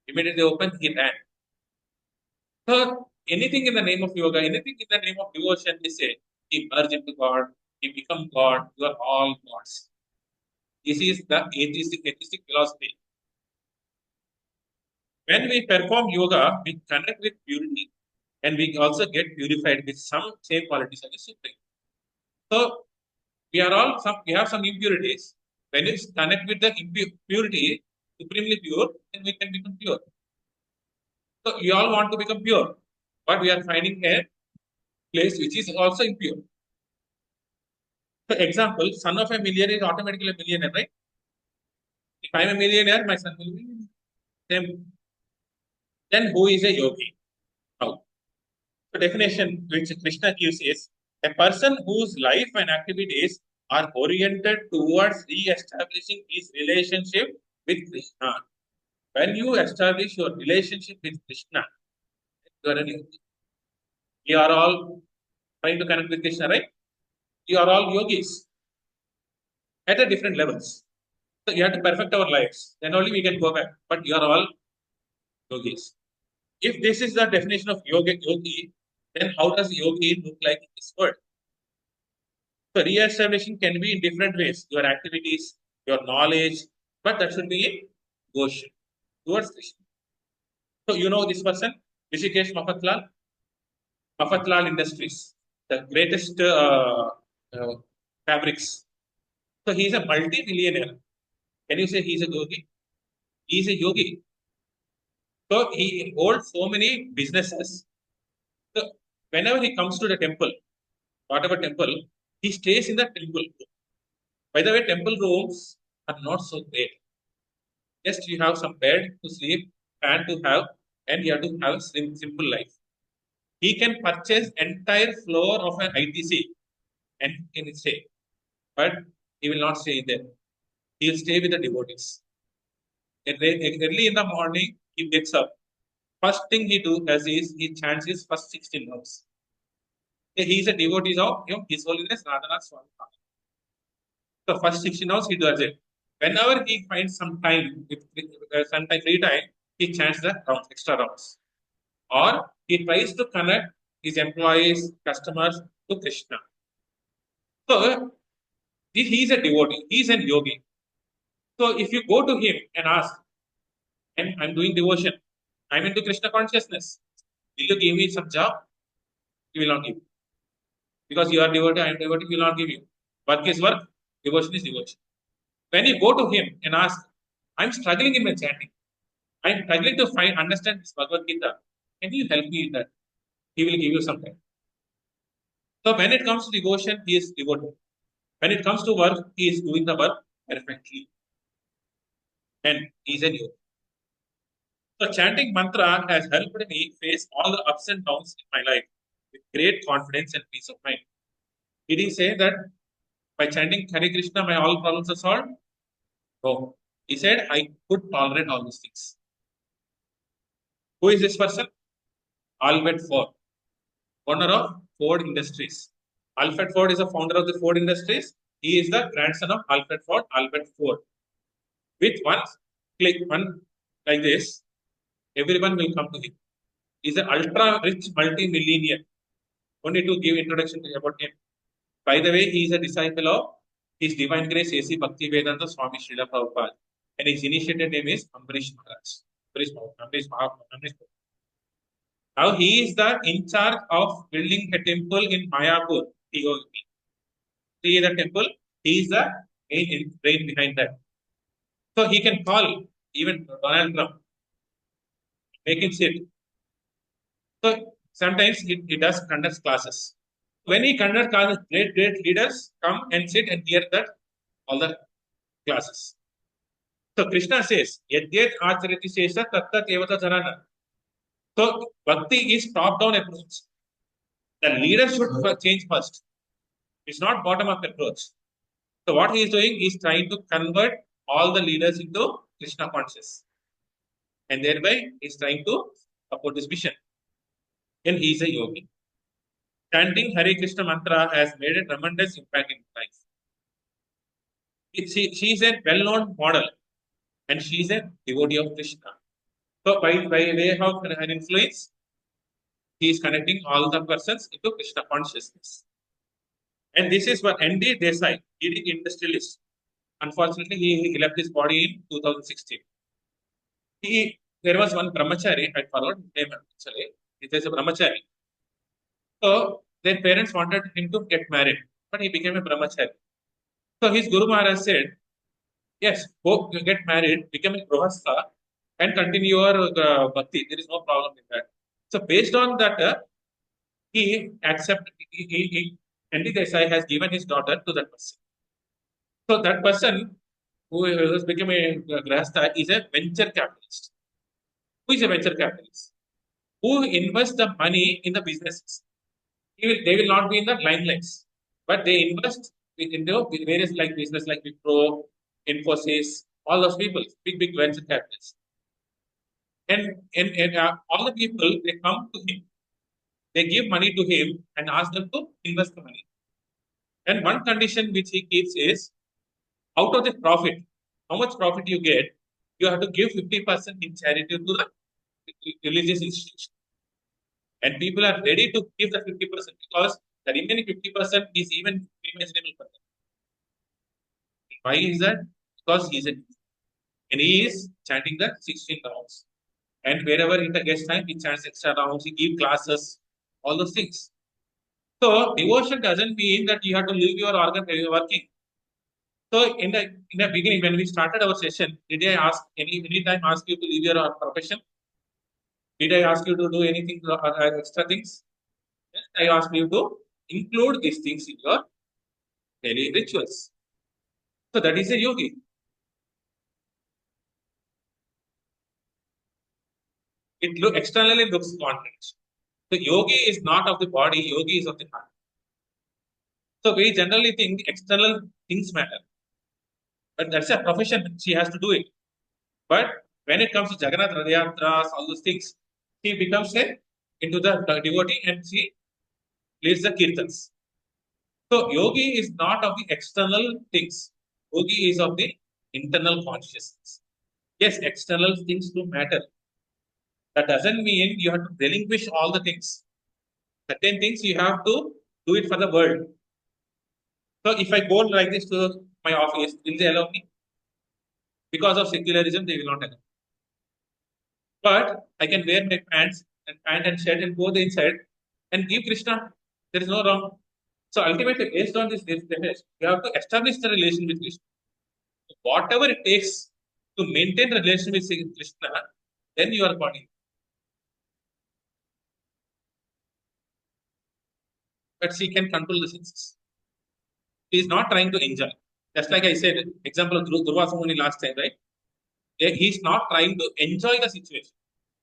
Immediately open, he ran. So anything in the name of yoga, anything in the name of devotion, they say, he merge into God, he become God, you are all gods. This is the atheistic philosophy. When we perform yoga, we connect with purity and we also get purified with some same qualities of the Supreme. So we have some impurities. When we connect with the purity, supremely pure, then we can become pure. So we all want to become pure, but we are finding a place which is also impure. For example, son of a millionaire is automatically a millionaire, right? If I am a millionaire, my son will be same. Then who is a yogi? How? The definition which Krishna gives is a person whose life and activities are oriented towards re-establishing his relationship with Krishna. When you establish your relationship with Krishna, you are a yogi. We are all trying to connect with Krishna, right? You are all yogis at a different levels. So you have to perfect our lives. Then only we can go back. But you are all yogis. If this is the definition of yogi, then how does yogi look like in this world? So re-establishing can be in different ways. Your activities, your knowledge, but that should be in devotion towards Krishna. So you know this person, Rishikesh Mafatlal Industries, the greatest uh, fabrics. So he's a multi-millionaire. Can you say he's a yogi? He's a yogi. So he holds so many businesses. So whenever he comes to the temple, whatever temple, he stays in the temple. By the way, temple rooms are not so great. Just you have some bed to sleep, fan to have, and you have to have simple life. He can purchase entire floor of an ITC and can stay, but he will not stay there. He will stay with the devotees. Early in the morning, he wakes up. First thing he does is he chants his first 16 rounds. He is a devotee of His Holiness Radhanath Swami. So first 16 hours he does it. Whenever he finds some time, some time free time, he chants the rounds, extra rounds. Or he tries to connect his employees, customers to Krishna. So He is a devotee. He is a yogi. So if you go to him and ask, I'm doing devotion, I'm into Krishna consciousness, will you give me some job? He will not give. Because you are devotee, I am devotee, he will not give you. Work is work, devotion is devotion. When you go to him and ask, I'm struggling in my chanting, I'm struggling to understand this Bhagavad Gita, can you help me in that? He will give you some time. So when it comes to devotion, he is devoted. When it comes to work, he is doing the work perfectly. And he is a yogi. So chanting mantra has helped me face all the ups and downs in my life with great confidence and peace of mind. Did he say that by chanting Hare Krishna, my all problems are solved? No. He said, I could tolerate all these things. Who is this person? Albert Ford, owner of Ford Industries. Alfred Ford is the founder of the Ford Industries. He is the grandson of Alfred Ford, Albert Ford. With one click, one like this, everyone will come to him. He's an ultra rich multi-millionaire. Only to give introduction about him. By the way, he is a disciple of His Divine Grace A.C. Bhaktivedanta Swami Srila Prabhupada. And his initiated name is Ambarish Maharaj. Ambarish Maharaj. Now he is the in charge of building a temple in Mayapur. See the temple? He is the main brain behind that. So he can call even Donald Trump, make him sit. So sometimes he does conduct classes. When he conducts classes, great leaders come and sit and hear that all the classes. So Krishna says, Yadyet Acharati Sesa Tattat Evata Janana. So bhakti is top-down approach. The leader should change first. It's not bottom-up approach. So what he is doing is trying to convert all the leaders into Krishna conscious. And thereby he's trying to support this mission. And he is a yogi. Chanting Hare Krishna mantra has made a tremendous impact in life. She is a well-known model and she is a devotee of Krishna. So by way of her influence, he is connecting all the persons into Krishna consciousness. And this is what N.D. Desai, leading industrialist. Unfortunately, he left his body in 2016. There was one brahmachari, I followed his name actually. It is a brahmachari. So their parents wanted him to get married, but he became a brahmachari. So his Guru Maharaj said, yes, go get married, become a Grihastha, and continue your bhakti. There is no problem in that. So based on that, he accepted, N.D. Desai has given his daughter to that person. So that person who has become a Grihastha is a venture capitalist. Who is a venture capitalist? Who invests the money in the businesses. They will not be in the limelights, but they invest into various like business like Wipro, Infosys, all those people, big venture capitalists. And all the people, they come to him. They give money to him and ask them to invest the money. And one condition which he keeps is, out of the profit, how much profit you get, you have to give 50% in charity to the religious institution. And people are ready to give the 50% because the remaining 50% is even imaginable for them. Why is that? Because he is and he is chanting the 16 rounds. And wherever in the guest time, he chants extra rounds, he gives classes, all those things. So devotion doesn't mean that you have to leave your organ when you're working. So in the beginning, when we started our session, did I ask any time ask you to leave your profession? Did I ask you to do anything extra things? Yes, I asked you to include these things in your daily rituals. So that is a yogi. Externally looks confident. So yogi is not of the body, yogi is of the heart. So we generally think external things matter. But that's a profession, she has to do it. But when it comes to Jagannath Radhayatras, all those things, she becomes into the devotee and she leads the kirtans. So yogi is not of the external things. Yogi is of the internal consciousness. Yes, external things do matter. That doesn't mean you have to relinquish all the things. Certain things you have to do it for the world. So if I go like this to my office, will they allow me? Because of secularism, they will not allow. But I can wear my pant and shirt and go the inside and give Krishna. There is no wrong. So ultimately, based on this definition, you have to establish the relation with Krishna. Whatever it takes to maintain the relation with Krishna, then you are body. But she can control the senses. He is not trying to enjoy. Just like I said, example of Durvasa Muni last time, right? He is not trying to enjoy the situation.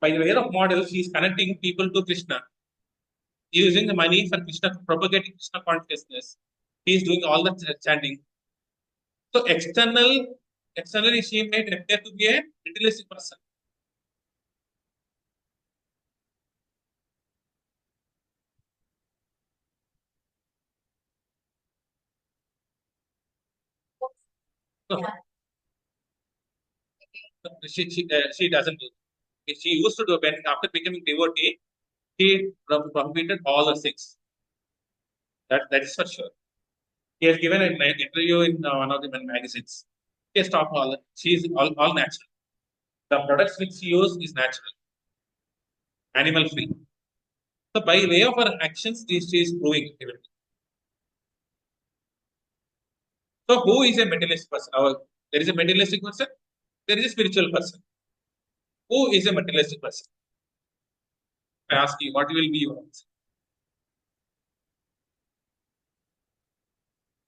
By the way of models, he is connecting people to Krishna, using the money for Krishna, propagating Krishna consciousness. He is doing all the chanting. So externally she may appear to be a materialistic person. So, she doesn't do. She used to do when after becoming devotee, he prohibited all the things. That is for sure. He has given an interview in one of the magazines. He has talked all. She is all natural. The products which she uses is natural, animal free. So by way of her actions, this she is proving everything. So who is a materialistic person? There is a materialistic person. There is a spiritual person. Who is a materialistic person? I ask you, what will be your answer?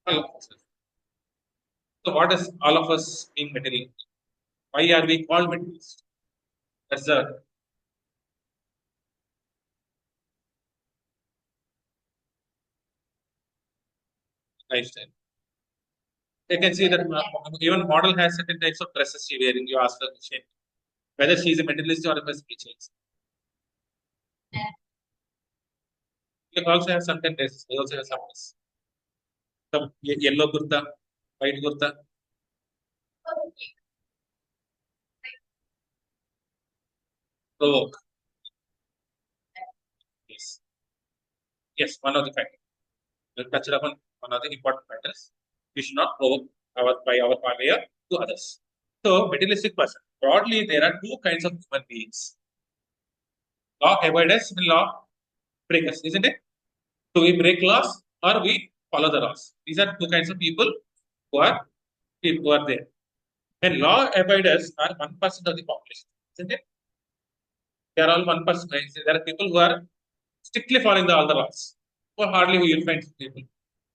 All of us. So what does all of us mean material? Why are we called materialists? That's the lifestyle. You can see that even model has certain types of dresses she wearing. You ask her question whether she is a materialist or a spiritualist. You also have certain dresses. They also have some dresses. Some yellow kurta, white kurta. Provoke. Yes. Yes, one of the factors. We touched upon one of the important factors. We should not provoke by our behavior to others. So, materialistic person. Broadly, there are two kinds of human beings: law avoiders and law breakers, isn't it? So, we break laws or we follow the laws. These are two kinds of who are people who are there. And law abiders are 1% of the population, isn't it? They are all 1%. There are people who are strictly following all the laws. Or hardly we will find people.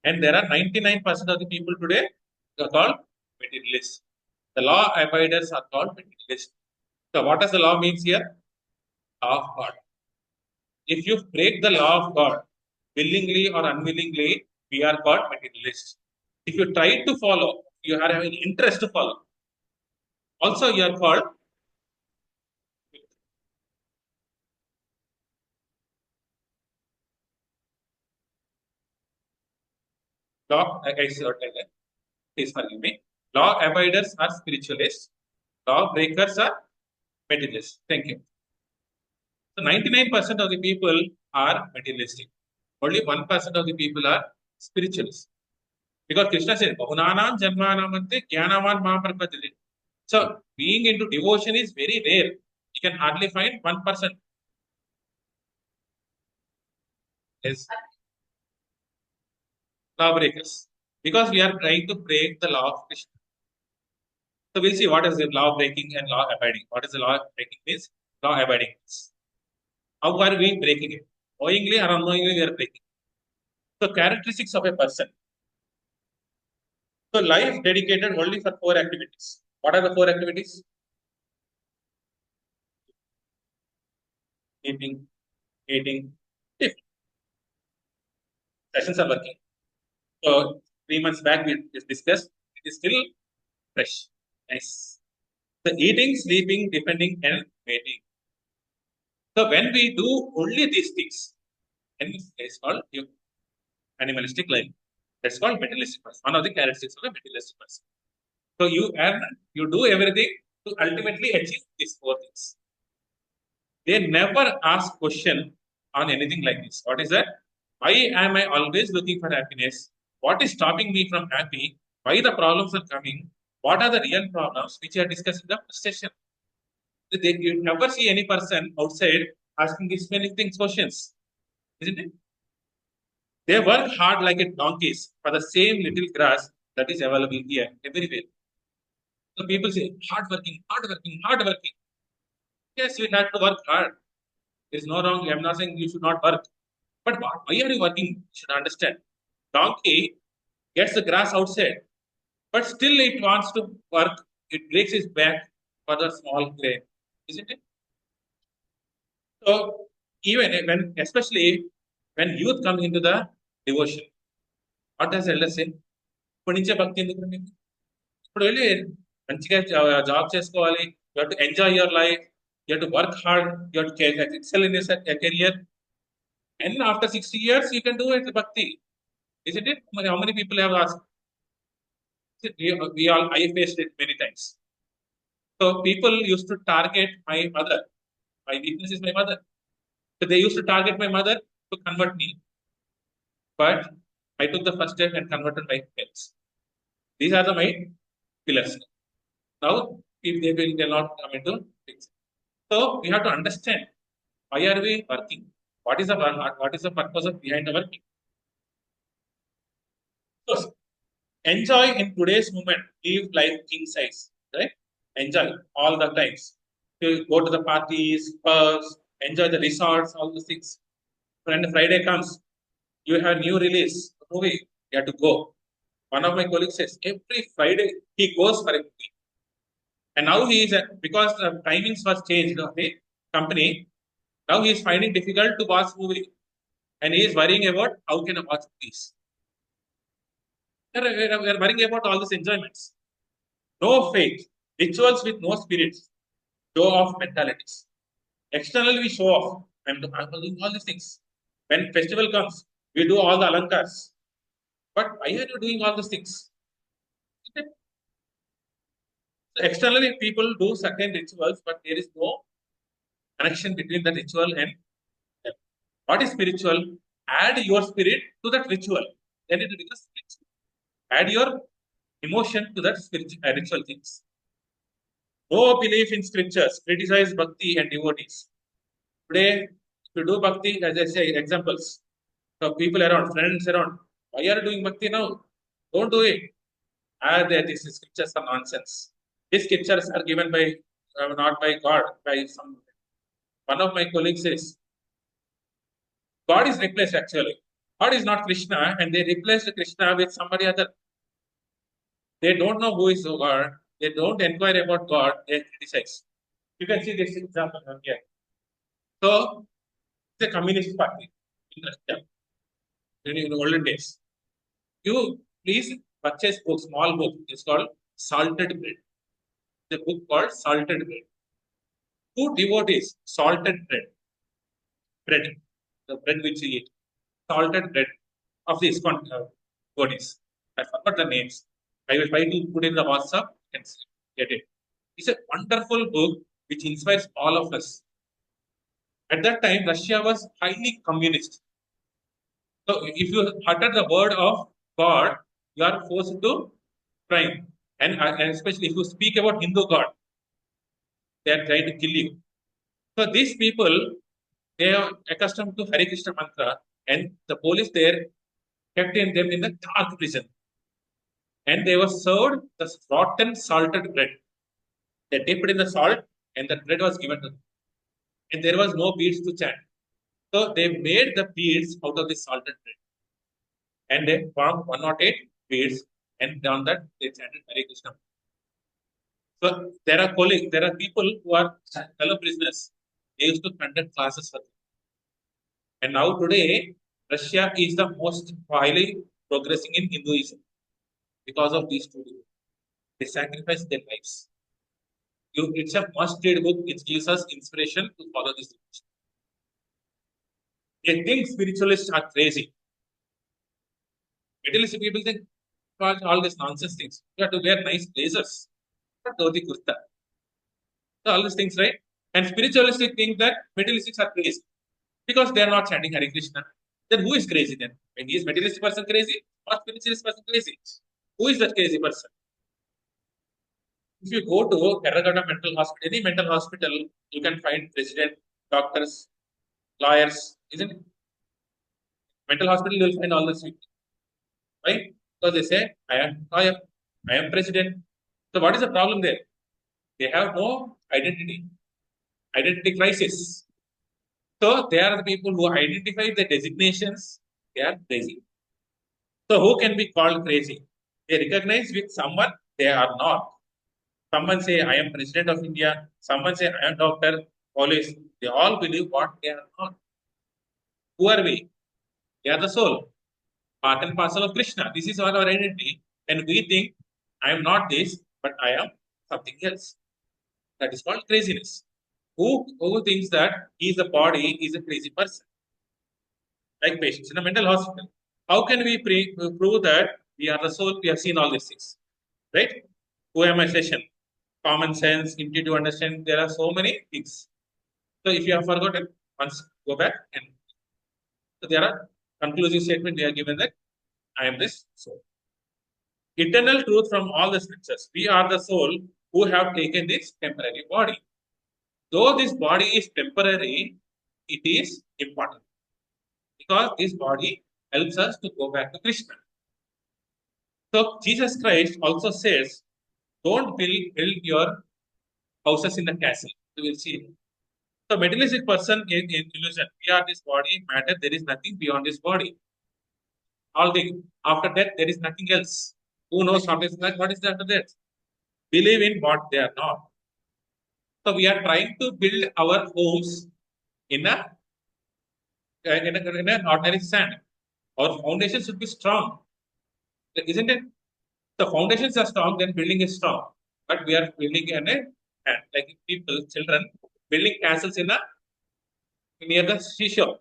And there are 99% of the people today who are called materialists. The law abiders are called materialists. So what does the law means here? Law of God. If you break the law of God, willingly or unwillingly, we are called materialists. If you try to follow, you are having interest to follow. Also, you are called. Law, I said, please forgive me. Law abiders are spiritualists. Law breakers are materialists. Thank you. So 99% of the people are materialistic. Only 1% of the people are spiritualists. Because Krishna said, Bahunanam Janmanam Ante Jnanavan Mahaprapajali. So being into devotion is very rare. You can hardly find 1%. Yes, lawbreakers. Because we are trying to break the law of Krishna. So we'll see what is the law breaking and law abiding. What is the law breaking means? Law abiding means. How are we breaking it? Knowingly or unknowingly we are breaking. So characteristics of a person. So life dedicated only for 4 activities. What are the 4 activities? Eating, eating, if sessions are working. So 3 months back we discussed. It is still fresh. Nice. So eating, sleeping, defending, and mating. So when we do only these things, then it's called animalistic life. That's called materialistic person. One of the characteristics of a materialistic person. So you do everything to ultimately achieve these 4 things. They never ask question on anything like this. What is that? Why am I always looking for happiness? what is stopping me from happy, why the problems are coming, what are the real problems which you are discussing in the session. You never see any person outside asking these many things questions, isn't it? They work hard like a donkeys for the same little grass that is available here everywhere. So people say hard working, hard working, hard working. Yes, you have to work hard. There is no wrong. I'm not saying you should not work. But why are you working? You should understand. Donkey gets the grass outside, but still it wants to work. It breaks its back for the small grain, isn't it? So even when, especially when youth come into the devotion, what does elder say? ఇప్పటి నుంచే భక్తి ఎందుకు మీకు? ఇప్పుడు వెళ్ళి మంచిగా job చేసుకోవాలి. You have to enjoy your life. You have to work hard. You have to excel in your career. And after 60 years, you can do it bhakti. Isn't it? How many people have asked? I faced it many times. So people used to target my mother. My weakness is my mother. So they used to target my mother to convert me. But I took the first step and converted my parents. These are my pillars. Now, if they will not come into things. So we have to understand why are we working? What is the purpose of behind the working? So enjoy in today's moment. Live life king size, right? Enjoy all the times. You go to the parties, pubs, enjoy the resorts, all those things. When Friday comes, you have new release movie. You have to go. One of my colleagues says every Friday he goes for a movie, and now he is because the timings was changed of the company. Now he is finding difficult to watch movie, and he is worrying about how can I watch movies. We are worrying about all these enjoyments. No faith, rituals with no spirits, show off mentalities. Externally, we show off. I'm doing all these things. When festival comes, we do all the alankars. But why are you doing all these things? So externally, people do certain rituals, but there is no connection between the ritual and them. What is spiritual? Add your spirit to that ritual. Then it becomes spiritual. Add your emotion to that spiritual ritual things. No belief in scriptures, criticize bhakti and devotees. Today, if you do bhakti, as I say, examples. So people around, friends around, why are you doing bhakti now? Don't do it. These scriptures are nonsense. These scriptures are given by, not by God, by some. One of my colleagues says, God is replaced actually. God is not Krishna, and they replaced Krishna with somebody other. They don't know who is God. They don't inquire about God. They criticize. You can see this example here. So, it's a communist party in Russia in olden days. You please purchase book, small book. It's called Salted Bread. The book called Salted Bread. Two devotees, salted bread. Bread, the bread which you eat. Salted bread of the ISKCON devotees. I forgot the names. I will try to put in the WhatsApp and get it. It's a wonderful book which inspires all of us. At that time, Russia was highly communist. So if you utter the word of God, you are forced to crime. And especially if you speak about Hindu God, they are trying to kill you. So these people, they are accustomed to Hare Krishna mantra, and the police there kept them in the dark prison. And they were served the rotten salted bread. They dipped in the salt, and the bread was given to them. And there was no beads to chant. So they made the beads out of the salted bread. And they formed 108 beads, and on that they chanted Hare Krishna. So there are people who are fellow prisoners. They used to conduct classes for them. And now today, Russia is the most highly progressing in Hinduism because of these two. They sacrifice their lives. It's a must-read book. It gives us inspiration to follow this. They think spiritualists are crazy. Materialistic people think all these nonsense things. You have to wear nice blazers, not dhoti kurta. So all these things, right? And spiritualistic think that materialistics are crazy because they are not chanting Hare Krishna. Then who is crazy then? When he is materialistic person crazy or spiritualist person crazy? Who is that crazy person? If you go to Erragada mental hospital, any mental hospital, you can find president, doctors, lawyers, isn't it? Mental hospital, you will find all this. Right? Because they say, I am lawyer, I am president. So what is the problem there? They have no identity crisis. So they are the people who identify the designations, they are crazy. So who can be called crazy? They recognize with someone they are not. Someone say, I am president of India. Someone say, I am doctor, police. They all believe what they are not. Who are we? We are the soul, part and parcel of Krishna. This is all our identity. And we think, I am not this, but I am something else. That is called craziness. Who thinks that he is a body is a crazy person? Like patients in a mental hospital. How can we prove that we are the soul? We have seen all these things, right? Who am I session? Common sense, intuitive understanding. There are so many things. So if you have forgotten, once go back and so there are conclusive statement they are given that I am this soul. Eternal truth from all the scriptures. We are the soul who have taken this temporary body. Though this body is temporary, it is important because this body helps us to go back to Krishna. So Jesus Christ also says, don't build your houses in the castle. You will see. So materialistic person in illusion. We are this body, matter, there is nothing beyond this body. All things. After death, there is nothing else. Who knows what is after death? Believe in what they are not. So we are trying to build our homes in in an ordinary sand. Our foundation should be strong, isn't it? The foundations are strong, then building is strong. But we are building in a and like people, children, building castles in a near the seashore.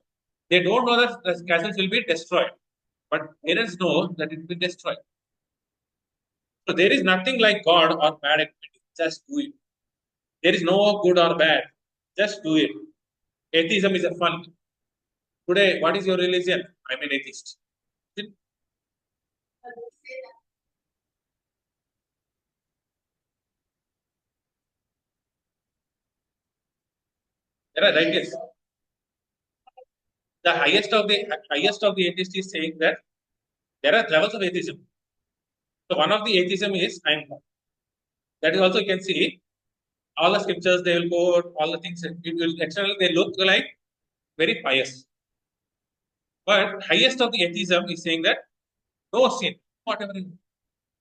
They don't know that the castles will be destroyed, but parents know that it will be destroyed. So there is nothing like God or bad activity. Just do it. There is no good or bad. Just do it. Atheism is a fun. Today, what is your religion? I'm an atheist. There are right, yes. The highest of the atheists is saying that there are levels of atheism. So one of the atheism is I'm God. That is also you can see all the scriptures they will quote all the things. It will externally they look like very pious. But highest of the atheism is saying that no sin, whatever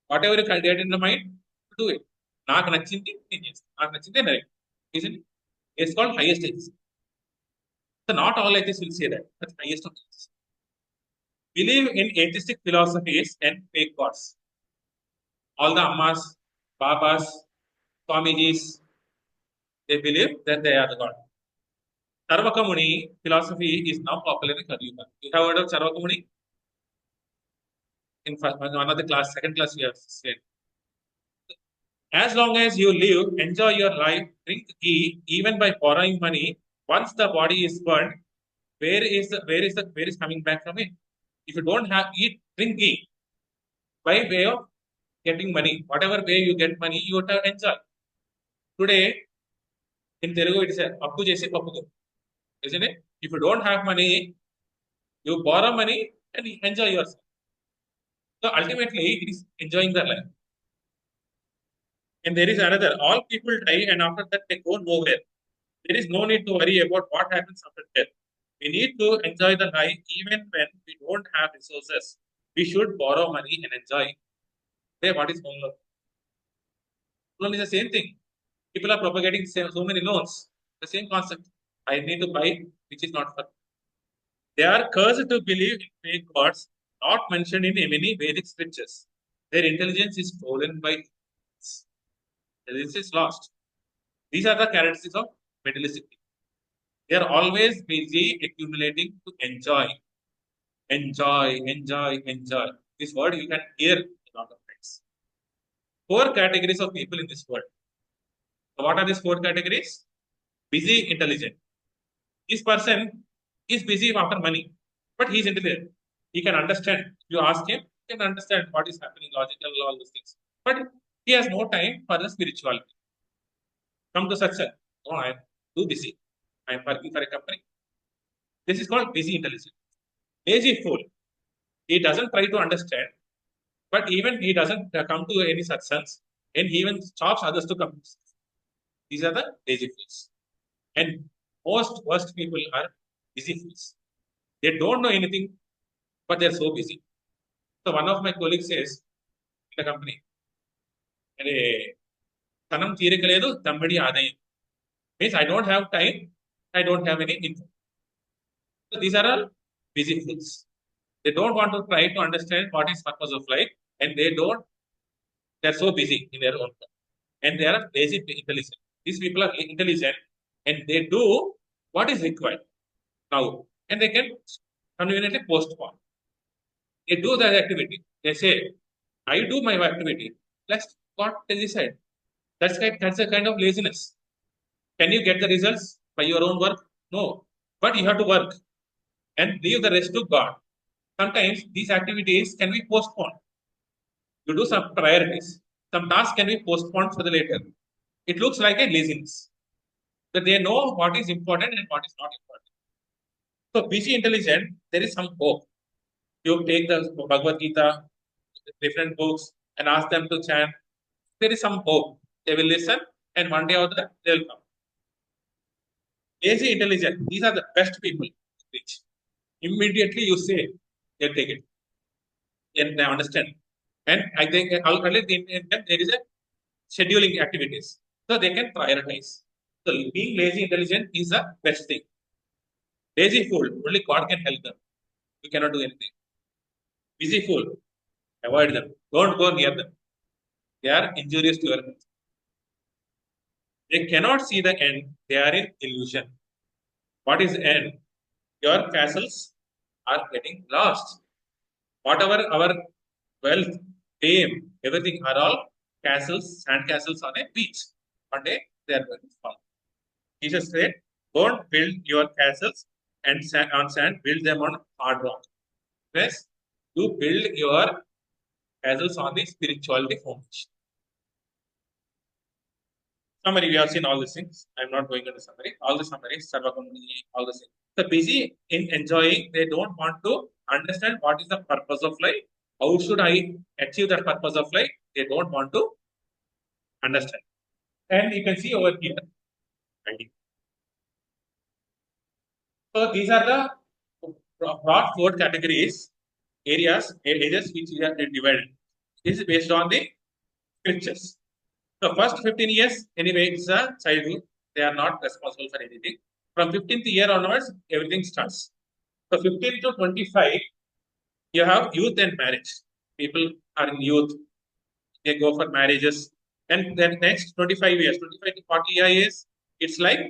whatever you can get in the mind, do it. నాకు నచ్చింది నేను చేస్తాను నాకు నచ్చింది నేను isn't it? It's called highest atheism. So not all atheists will say that. That's highest of atheists. Believe in atheistic philosophies and fake gods. All the ammas, babas, swamijis, they believe that they are the god. Sarvakamuni philosophy is now popular in Kalyuga. You have heard of Sarvakamuni? In one of the class, second class, we have said. As long as you live, enjoy your life, drink ghee, even by borrowing money. Once the body is burned, where is coming back from it? If you don't have eat, drink ghee by way of getting money. Whatever way you get money, you have to enjoy. Today, in Telugu, it is a appu jesi pappu, isn't it? If you don't have money, you borrow money and you enjoy yourself. So ultimately, it is enjoying their life. And there is another. All people die, and after that they go nowhere. There is no need to worry about what happens after death. We need to enjoy the life even when we don't have resources. We should borrow money and enjoy. Hey, what is home loan? Loan is the same thing. People are propagating so many loans. The same concept. I need to buy, which is not for. They are cursed to believe in fake gods, not mentioned in many Vedic scriptures. Their intelligence is stolen by this is lost. These are the characteristics of materialistic people. They are always busy accumulating to enjoy. Enjoy, enjoy, enjoy. This word you can hear a lot of times. Four categories of people in this world. So what are these four categories? Busy, intelligent. This person is busy after money. But he's intelligent. He can understand. You ask him, he can understand what is happening, logical, all those things. But he has no time for the spirituality. Come to success. Oh, I'm too busy. I'm working for a company. This is called busy intelligence. Lazy fool. He doesn't try to understand, but even he doesn't come to any success, and he even stops others to come. These are the lazy fools. And most worst people are busy fools. They don't know anything, but they're so busy. So one of my colleagues says in the company, "అరే, ధనం తీరిక లేదు, దమ్మిడి ఆదాయం." Means I don't have time, I don't have any income. So these are all busy fools. They don't want to try to understand what is purpose of life, and they're so busy in their own work. And they are lazy intelligent. These people are intelligent and they do what is required now, and they can conveniently postpone. They do that activity. They say, "I do my activity. Let's God decide." That's a kind of laziness. Can you get the results by your own work? No, but you have to work and leave the rest to God. Sometimes these activities can be postponed. You do some priorities. Some tasks can be postponed for the later. It looks like a laziness. That they know what is important and what is not important. So, busy intelligent, there is some hope. You take the Bhagavad Gita, different books, and ask them to chant. There is some hope. They will listen, and one day or the other, they will come. Lazy intelligent, these are the best people to reach. Immediately you say, they take it. And they understand. And I think already in them there is a scheduling activities. So they can prioritize. So being lazy intelligent is the best thing. Lazy fool, only God can help them. You cannot do anything. Busy fool, avoid them. Don't go near them. They are injurious to your health. They cannot see the end. They are in illusion. What is the end? Your castles are getting lost. Whatever our wealth, fame, everything are all castles, sand castles on a beach. One day they are going to fall. Jesus said, "Don't build your castles and on sand, build them on hard rock." Yes, you build your castles on the spirituality foundation. Summary, we have seen all these things. I'm not going into summary. All the summaries, Sarvakundi, all the things. So busy in enjoying, they don't want to understand what is the purpose of life. How should I achieve that purpose of life? They don't want to understand. And you can see over here. So these are the broad four categories, areas which we have divided. This is based on the scriptures. So first 15 years, anyway, it's a childhood. They are not responsible for anything. From 15th year onwards, everything starts. So 15 to 25, you have youth and marriage. People are in youth. They go for marriages. And then next 25 years, 25 to 40 years, it's like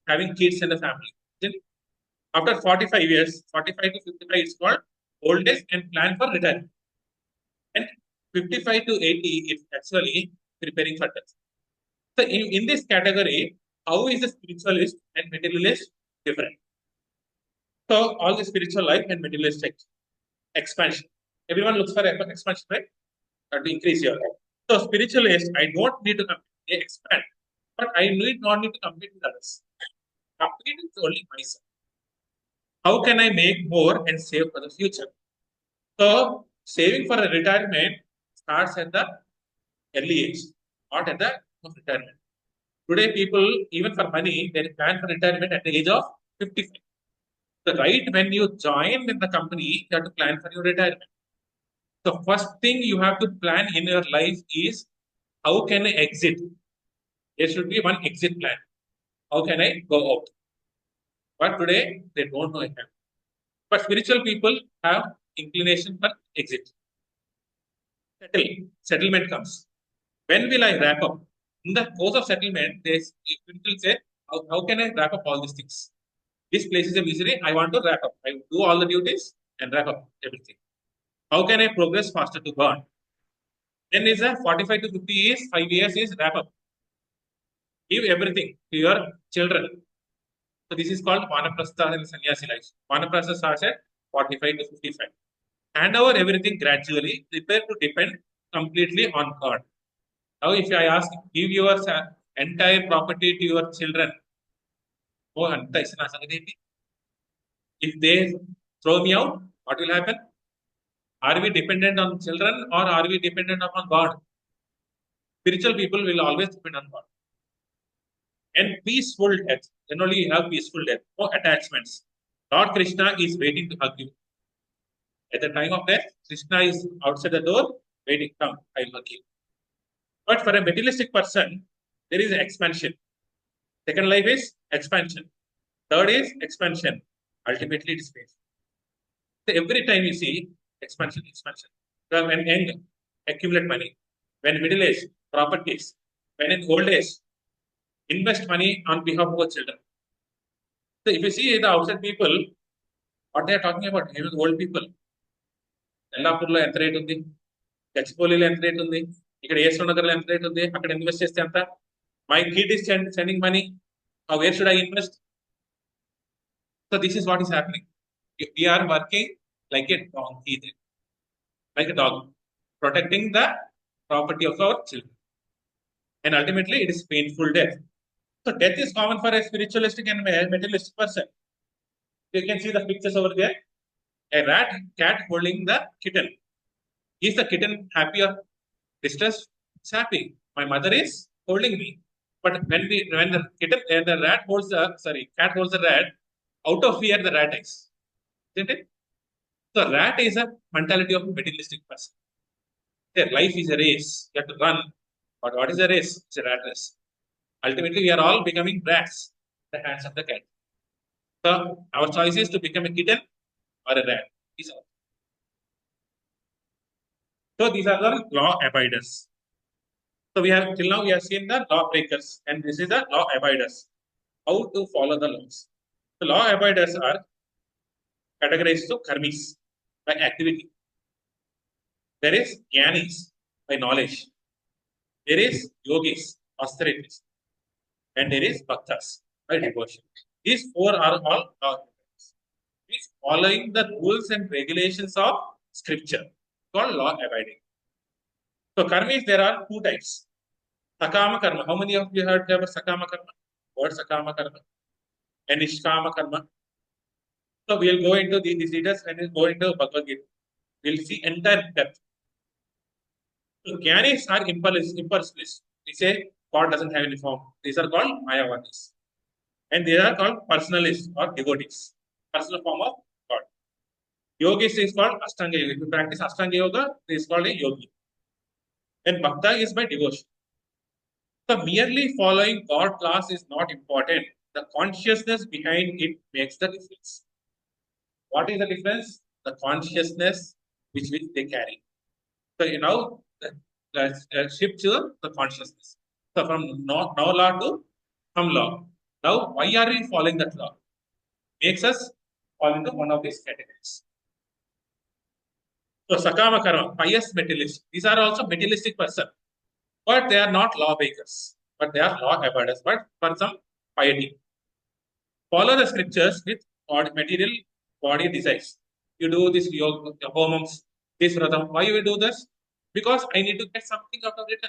having kids and a family. Then after 45 years, 45 to 55, it's called old age and plan for retirement. And 55 to 80, it's actually preparing for death. So in this category, how is the spiritualist and materialist different? So all the spiritual life and materialistic expansion. Everyone looks for expansion, right? To increase your life. So spiritualist, I don't need to compete, they expand, but I not need to compete with others. Compete with only myself. How can I make more and save for the future? So saving for a retirement starts at the early age, not at the of retirement. Today, people, even for money, they plan for retirement at the age of 55. So, right when you join in the company, you have to plan for your retirement. The first thing you have to plan in your life is how can I exit? There should be one exit plan. How can I go out? But today, they don't know it. But spiritual people have inclination for exit. Settlement comes. When will I wrap up? In the course of settlement, they will say, how can I wrap up all these things? This place is a misery. I want to wrap up. I do all the duties and wrap up everything. How can I progress faster to God? Then is a 45 to 50 years, 5 years is wrap up. Give everything to your children. So this is called Vanaprastha and Sannyasi life. Vanaprastha starts at 45 to 55. Hand over everything gradually, prepare to depend completely on God. Now, if I ask, give your entire property to your children, oh, anta isna sangadhi enti? If they throw me out, what will happen? Are we dependent on children or are we dependent upon God? Spiritual people will always depend on God. And peaceful death. Generally, you have peaceful death, no attachments. Lord Krishna is waiting to hug you. At the time of death, Krishna is outside the door, waiting, come, I will hug you. But for a materialistic person, there is expansion. Second life is expansion. Third is expansion. Ultimately, it is space. So every time you see expansion, expansion. So when young, accumulate money. When middle age, properties. When in old age, invest money on behalf of our children. So if you see the outside people, what they are talking about, even old people. ఎల్లాపూర్లో ఎంత rate ఉంది, గచ్చిబౌలిలో ఎంత rate ఉంది, ఇక్కడ ఏసో నగర్లో ఎంత rate ఉంది, అక్కడ invest చేస్తే ఎంత, my kid is sending money, wear should I invest? So this is what is happening. We are working like a donkey, like a dog, protecting the property of our children. And ultimately, it is painful death. So death is common for a spiritualistic and materialistic person. You can see the pictures over there. A cat holding the kitten. Is the kitten happy or distressed? It's happy. My mother is holding me. But when the cat holds the rat, out of fear the rat dies. Isn't it? So rat is a mentality of a materialistic person. Their life is a race. You have to run. But what is a race? It's a rat race. Ultimately, we are all becoming rats in the hands of the cat. So our choice is to become a kitten or a rat. So these are the law abiders. So we have till now we have seen the law breakers, and this is the law abiders. How to follow the laws? The law abiders are categorized to karmis by activity. There is jnanis by knowledge. There is yogis, austerities, and there is bhaktas by devotion. These four are all law abiders. Means following the rules and regulations of scripture, called law abiding. So karmis, there are two types. Sakama karma. How many of you heard about sakama karma? What sakama karma? And nishkama karma. So we'll go into these details and we'll go into Bhagavad Gita. We'll see entire depth. So jnanis are impulsive. We say God doesn't have any form. These are called Mayavadis. And they are called personalists or devotees. Personal form of God. Yogis is called Ashtanga Yoga. If you practice Ashtanga Yoga, this is called a yogi. And Bhakta is by devotion. So merely following God's laws is not important. The consciousness behind it makes the difference. What is the difference? The consciousness which they carry. So you know, shift to the consciousness. So from no law to some law. Now, why are we following that law? Makes us fall into one of these categories. So Sakama Karma, pious materialist. These are also materialistic person. But they are not lawbreakers, but they are law abiders, but for some piety. Follow the scriptures with material body desires. You do this yoga, homams, this vratam. Why you do this? Because I need to get something out of it.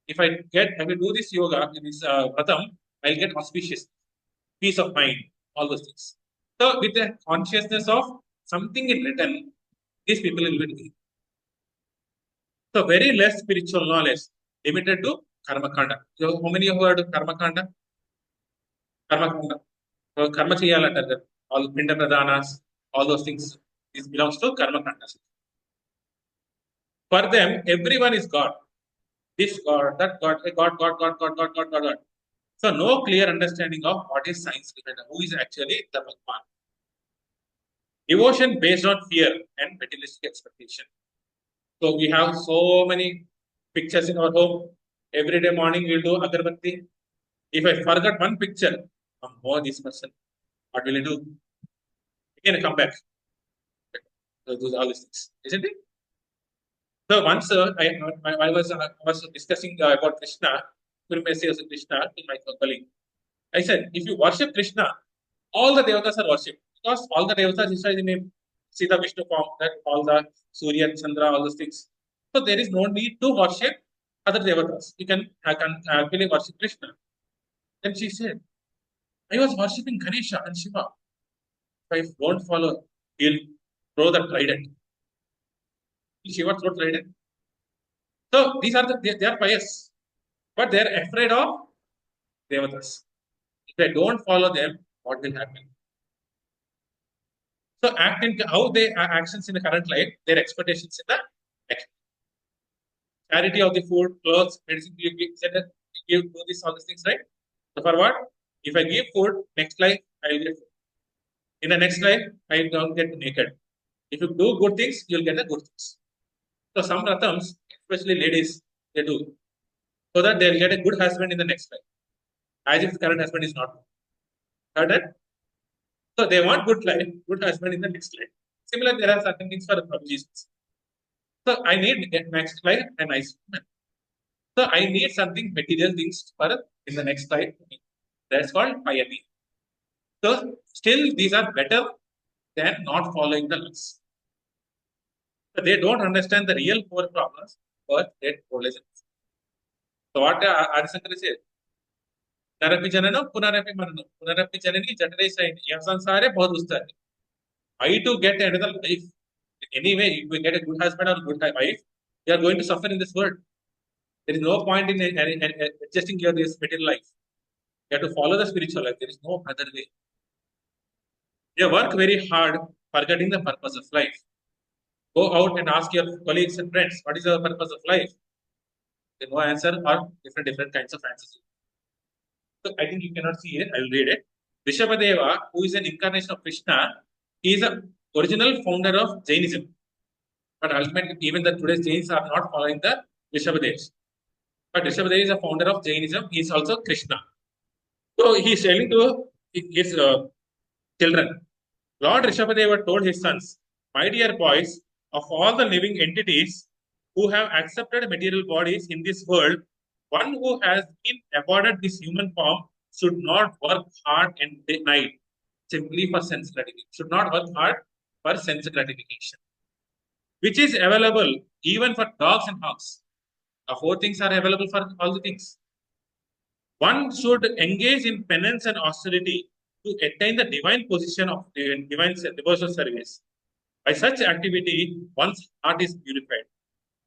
If I do this yoga, this vratam, I'll get auspicious, peace of mind, all those things. So with the consciousness of something in return, these people will be doing. So very less spiritual knowledge limited to karma kanda. So how many of you heard of karma kanda? Karma kanda. So karma cheyalanta, all pinda pradhanas, all those things. This belongs to karma kanda. For them, everyone is God. This God, that God, God. So no clear understanding of what is science behind it, who is actually the Bhagwan. Devotion based on fear and materialistic expectation. So we have so many pictures in our home. Every day morning we'll do agarbatti. If I forgot one picture, this person, what will I do? Again, I come back. So those all these things, isn't it? So once I was discussing about Krishna, full message of Krishna to my colleague. I said, if you worship Krishna, all the devatas are worshipped because all the devatas is in him. see the Vishnu form, that all the Surya, Chandra, all those things. So there is no need to worship other devatas. You can actually worship Krishna. Then she said, I was worshipping Ganesha and Shiva. If I don't follow, he'll throw the trident. Shiva throw trident. So these are they are pious, but they are afraid of devatas. If I don't follow them, what will happen? So act in how they actions in the current life, their expectations in the next. Charity of the food, clothes, medicine, you do this all these things, right? So for what? If I give food, next life I will get food. In the next life, I don't get naked. If you do good things, you'll get the good things. So some ratams, especially ladies, they do. So that they'll get a good husband in the next life. As if the current husband is not. Heard that? So they want good life, good husband in the next life. Similarly, there are certain things for Prabhu Jesus. So I need next life a nice woman. So I need something material things for in the next life. That's called piety. So still these are better than not following the laws. So they don't understand the real core problems, but they religion. So what Adisankara said, Narapi Jananam, Punarapi Maranam, Punarapi Janani, Jatare Sain, Yasansare, Bodhustari. Why to get another life? Anyway, if we get a good husband or good wife, you are going to suffer in this world. There is no point in adjusting your this material life. You have to follow the spiritual life. There is no other way. You work very hard, forgetting the purpose of life. Go out and ask your colleagues and friends, what is the purpose of life? There no answer or different kinds of answers. So I think you cannot see it. I will read it. Rishabhadeva, who is an incarnation of Krishna, he is the original founder of Jainism. But ultimately, even the today's Jains are not following the Rishabhadevas. But Rishabhadeva is a founder of Jainism. He is also Krishna. So he is telling to his children. Lord Rishabhadeva told his sons, my dear boys, of all the living entities who have accepted material bodies in this world, one who has been embodied this human form should not work hard and night simply for sense gratification. Should not work hard for sense gratification, which is available even for dogs and hogs. The four things are available for all the things. One should engage in penance and austerity to attain the divine position of divine devotional service. By such activity, one's heart is purified.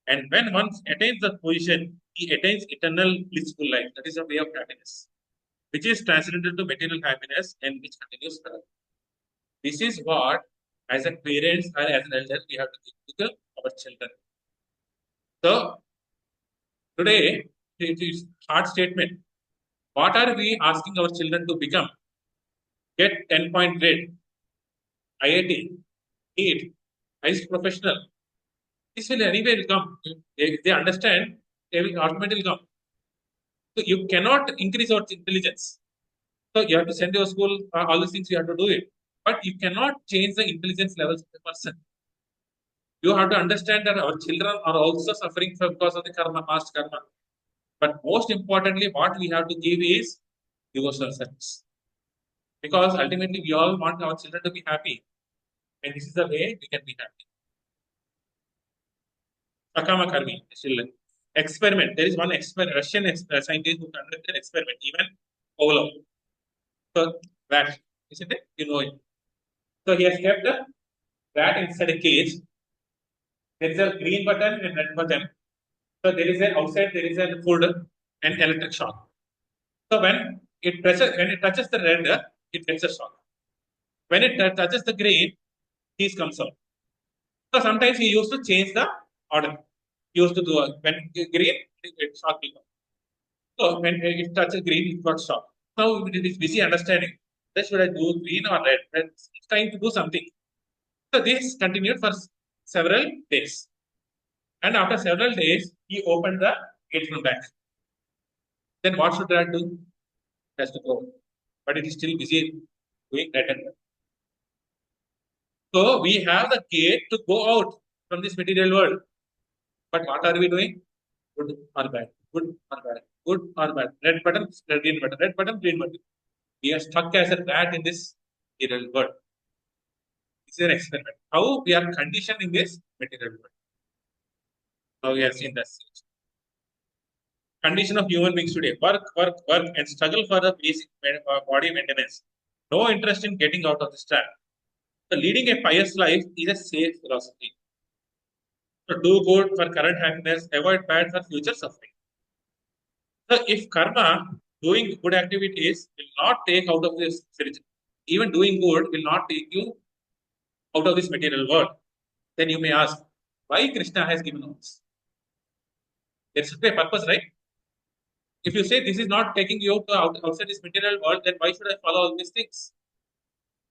And when one attains that position, he attains eternal blissful life. That is a way of happiness, which is transcendental to material happiness and which continues forever. This is what, as a parents or as an elder, we have to give to our children. So, today, it is hard statement. What are we asking our children to become? Get 10-point grade, IIT, NEET, nice professional. This will anyway come. If they understand, they will automatically come. So you cannot increase our intelligence. So you have to send your school, all these things you have to do it. But you cannot change the intelligence levels of the person. You have to understand that our children are also suffering because of the karma, past karma. But most importantly, what we have to give is devotional service. Because ultimately, we all want our children to be happy. And this is the way we can be happy. Akama Karmi, children. Experiment. There is one Russian scientist who conducted an experiment, even Pavlov. So, rat, isn't it? You know it. So, he has kept a rat inside a cage. There is a green button and red button. So, there is a outside, there is a food and electric shock. So, when it touches the red, it gets a shock. When it touches the green, he comes out. So, sometimes he used to change the order. He used to do when green, it shock will come. So, when it touches green, it got shocked. Now, it is busy understanding. Should I do green or red? It's trying to do something. So, this continued for several days. And after several days, he opened the gate from back. Then what should that do? It has to go. But it is still busy doing red and red. So we have the gate to go out from this material world. But what are we doing? Good or bad? Good or bad? Good or bad? Red button, green button, red button, green button. We are stuck as a rat in this material world. It's an experiment. How we are conditioned in this material world. Now we have seen that stage. Condition of human beings today: work, work, work, and struggle for the basic body maintenance. No interest in getting out of this trap. So leading a pious life is a safe philosophy. So do good for current happiness, avoid bad for future suffering. So if karma, doing good activities, will not take out of this spiritual, even doing good will not take you out of this material world, then you may ask, why Krishna has given us? There should be a purpose, right? If you say this is not taking you outside this material world, then why should I follow all these things?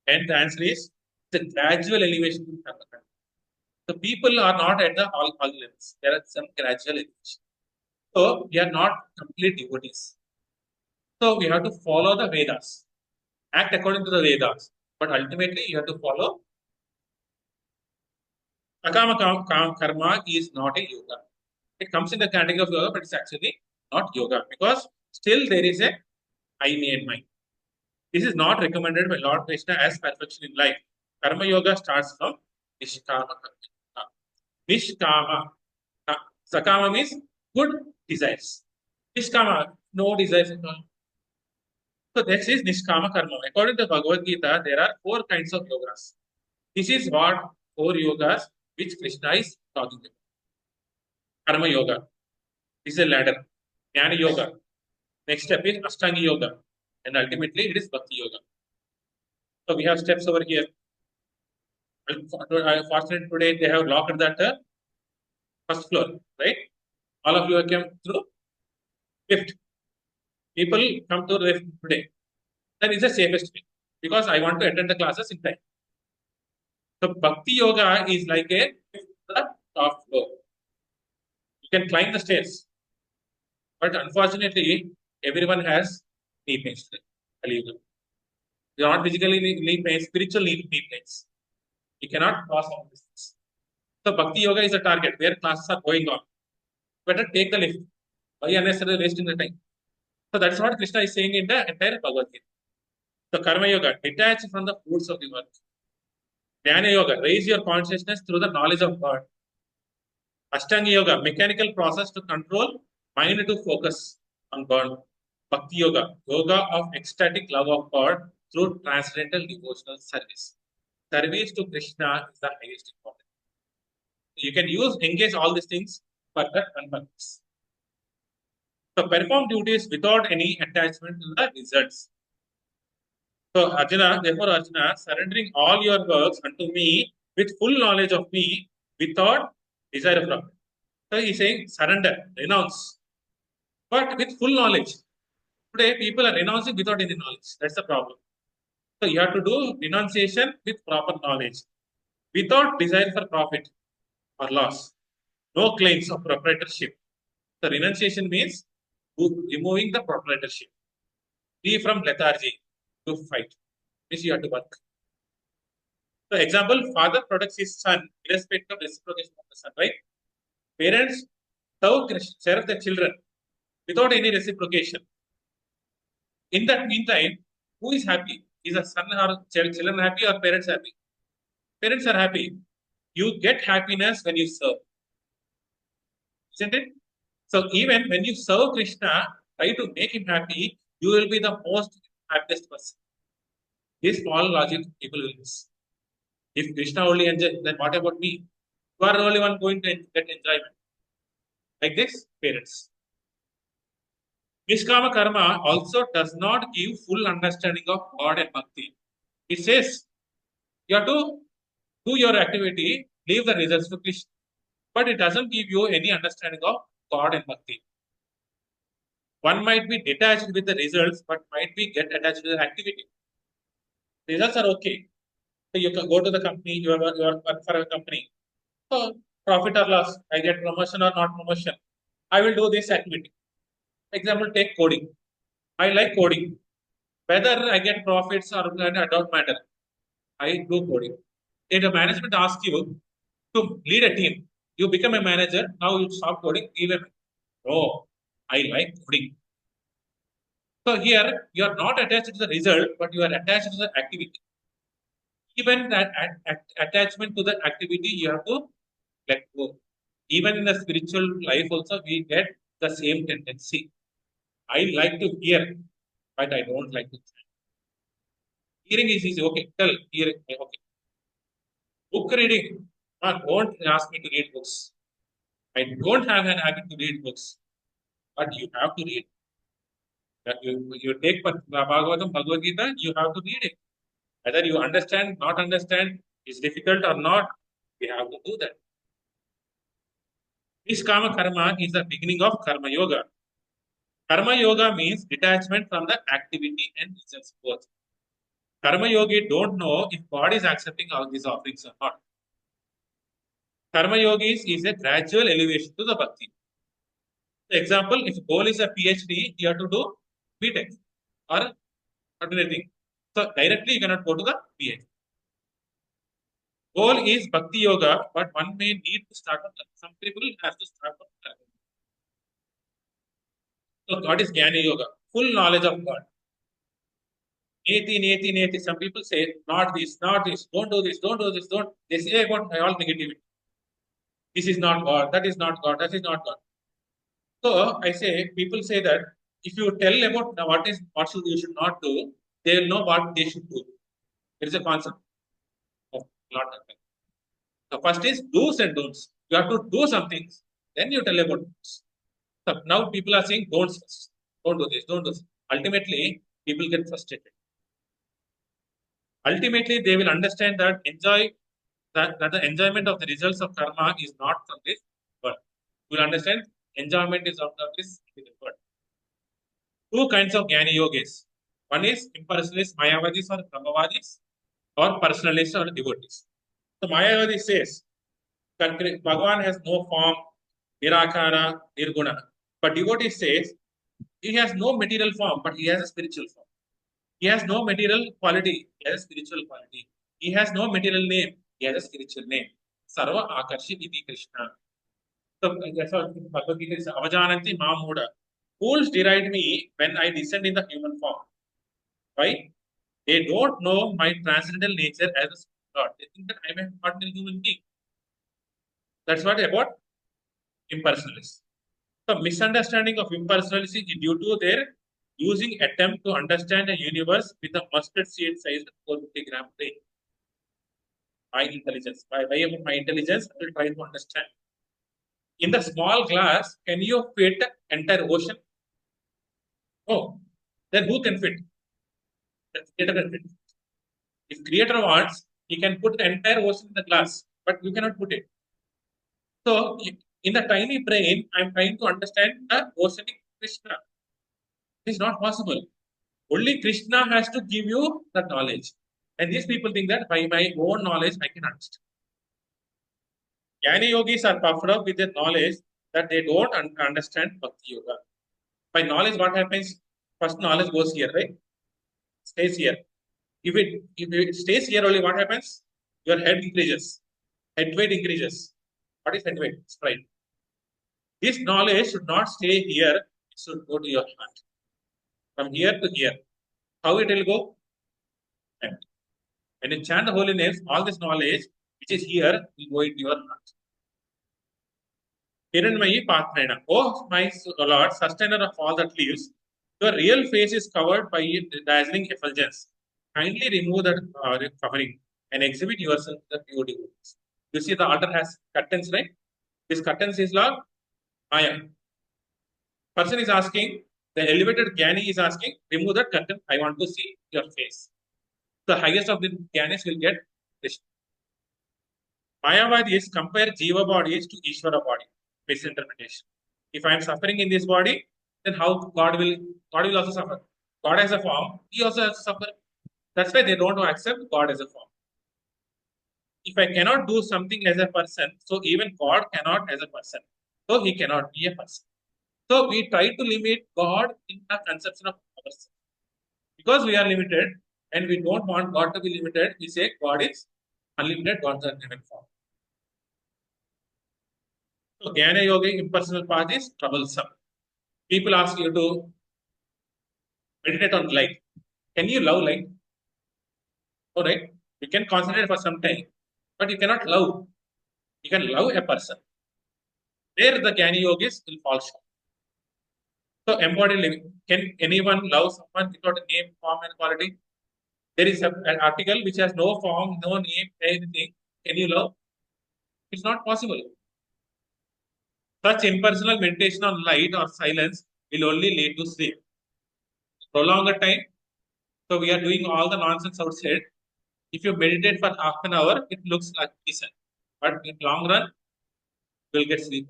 And the answer is the gradual elevation will happen. The people are not at the all levels. There are some gradual elevation. So we are not complete devotees. So we have to follow the Vedas, act according to the Vedas. But ultimately, you have to follow Akama karma is not a yoga. It comes in the category of yoga, but it's actually not yoga because still there is a I, me, and mine. This is not recommended by Lord Krishna as perfection in life. Karma yoga starts from Nishkama karma. Nishkama. Sakama means good desires. Nishkama, no desires at all. So this is Nishkama karma. According to Bhagavad Gita, there are 4 kinds of yogas. This is what 4 yogas which Krishna is talking about. Karma yoga. This is a ladder. Jnana yoga. Next step is Ashtanga yoga. And ultimately it is Bhakti yoga. So we have steps over here. Fortunately today they have locked that first floor, right? All of you have come through lift. People come to lift today. Then it's the safest way because I want to attend the classes in time. So Bhakti yoga is like a the top floor. You can climb the stairs, but unfortunately, everyone has knee pains today. You are not physically knee pains, spiritual knee pains. You cannot cross all these things. So Bhakti yoga is a target where classes are going on. Better take the lift. Why unnecessarily wasting the time? So that's what Krishna is saying in the entire Bhagavad Gita. So Karma Yoga, detach from the fruits of the work. Jnana Yoga, raise your consciousness through the knowledge of God. Ashtanga Yoga, mechanical process to control mind to focus on God. Bhakti Yoga, yoga of ecstatic love of God through transcendental devotional service. Service to Krishna is the highest importance. You can engage all these things for the purpose. So perform duties without any attachment to the results. So Arjuna, therefore Arjuna, surrendering all your works unto me with full knowledge of me without desire of profit. So he's saying surrender, renounce, but with full knowledge. Today people are renouncing without any knowledge. That's the problem. So you have to do renunciation with proper knowledge, without desire for profit or loss. No claims of proprietorship. The renunciation means removing the proprietorship. Free from lethargy to fight. Means you have to work. So example, father protects his son irrespective of reciprocation of the son, right? Parents serve their children without any reciprocation. In that meantime, who is happy? Is a son or children happy or parents happy? Parents are happy. You get happiness when you serve. Isn't it? So even when you serve Krishna, try to make him happy, you will be the most happiest person. This small logic people will miss. If Krishna only enjoys, then what about me? You are the only one going to get enjoyment. Like this, parents. Nishkama karma also does not give full understanding of God and bhakti. It says you have to do your activity, leave the results to Krishna. But it doesn't give you any understanding of God and bhakti. One might be detached with the results, but might be get attached to the activity. Results are okay. So you can go to the company, you are work for a company. So profit or loss, I get promotion or not promotion. I will do this activity. Example, take coding. I like coding. Whether I get profits or not, don't matter. I do coding. If the management asks you to lead a team, you become a manager. Now you stop coding. Even oh, I like coding. So here you are not attached to the result, but you are attached to the activity. Even that attachment to the activity, you have to let go. Even in the spiritual life, also, we get the same tendency. I like to hear, but I don't like to chant. Hearing is easy. Okay, tell, hearing. Okay. Book reading. Don't ask me to read books. I don't have an habit to read books, but you have to read. That you take Bhagavatam, Bhagavad Gita, you have to read it. Whether you understand, not understand, is difficult or not, we have to do that. Niskama karma is the beginning of karma yoga. Karma yoga means detachment from the activity and results both. Karma yogi don't know if God is accepting all these offerings or not. Karma yogis is a gradual elevation to the bhakti. For example, if goal is a PhD, you have to do BTech or anything. So directly you cannot go to the PhD. Goal is bhakti yoga, but one may need to start from some people have to start from karma. So God is Jnana Yoga, full knowledge of God. Neti, neti, neti. Some people say, not this, don't do this, don't do this, don't. They say about all negativity. This is not God, that is not God, that is not God. So I say, people say that if you tell about what should you should not do, they will know what they should do. There is a concept of not happening. The first is do's and don'ts. You have to do some things, then you tell about don'ts. So now people are saying don'ts first. Don't do this, don't do this. Ultimately, people get frustrated. Ultimately, they will understand that that the enjoyment of the results of karma is not from this world. You will understand enjoyment is out of this world. Two kinds of Jnana yogis. One is impersonalist Mayavadis or Brahmavadis, or personalists or devotees. So Mayavadi says Bhagavan has no form, Nirakara, Nirguna. But devotee says he has no material form, but he has a spiritual form. He has no material quality, he has a spiritual quality. He has no material name, he has a spiritual name. Sarva Akarshi Iti Krishna. So that's what Bhagavad Gita is Avajananti Mamuda. Fools deride me when I descend in the human form. Why? They don't know my transcendental nature as a God. They think that I am an ordinary human being. That's what about impersonalists. The misunderstanding of impersonalism is due to their using attempt to understand a universe with a mustard seed sized 450-gram brain. My intelligence, by way of my intelligence, I will try to understand. In the small glass, can you fit entire ocean? Oh, then who can fit? The creator can fit. If creator wants, he can put the entire ocean in the glass, but you cannot put it. So in the tiny brain, I'm trying to understand the oceanic Krishna. It is not possible. Only Krishna has to give you the knowledge. And these people think that by my own knowledge, I can understand. Jnana yogis are puffed up with their knowledge that they don't understand Bhakti Yoga. By knowledge, what happens? First knowledge goes here, right? Stays here. If it stays here only, what happens? Your head increases. Head weight increases. What is head weight? Stride. This knowledge should not stay here. It should go to your heart. From here to here. How it will go? And when you chant the holy names, all this knowledge which is here will go into your heart. Hiranmayi Pathrena. Oh, my Lord, sustainer of all that lives, your real face is covered by dazzling effulgence. Kindly remove that covering and exhibit yourself to the pure devotees. You see, the altar has curtains, right? This curtains is Lord Maya. Person is asking, the elevated Jnani is asking, remove that curtain. I want to see your face. The highest of the Jnanis will get this. Mayavadis compare Jiva bodies to Ishvara body. Misinterpretation. If I am suffering in this body, then how God will also suffer. God has a form, he also has to suffer. That's why they don't accept God as a form. If I cannot do something as a person, so even God cannot as a person. So he cannot be a person. So we try to limit God in the conception of ourselves. Because we are limited and we don't want God to be limited, we say God is unlimited, God is unlimited form. So Jnana Yoga impersonal path is troublesome. People ask you to meditate on light. Can you love light? All right. You can concentrate for some time, but you cannot love. You can love a person. There the Jnani yogis will fall short. So embodied living. Can anyone love someone without a name, form, and quality? There is an article which has no form, no name, anything. Can you love? It's not possible. Such impersonal meditation on light or silence will only lead to sleep. Prolong the time. So we are doing all the nonsense outside. If you meditate for half an hour, it looks like decent. But in long run, you will get sleep.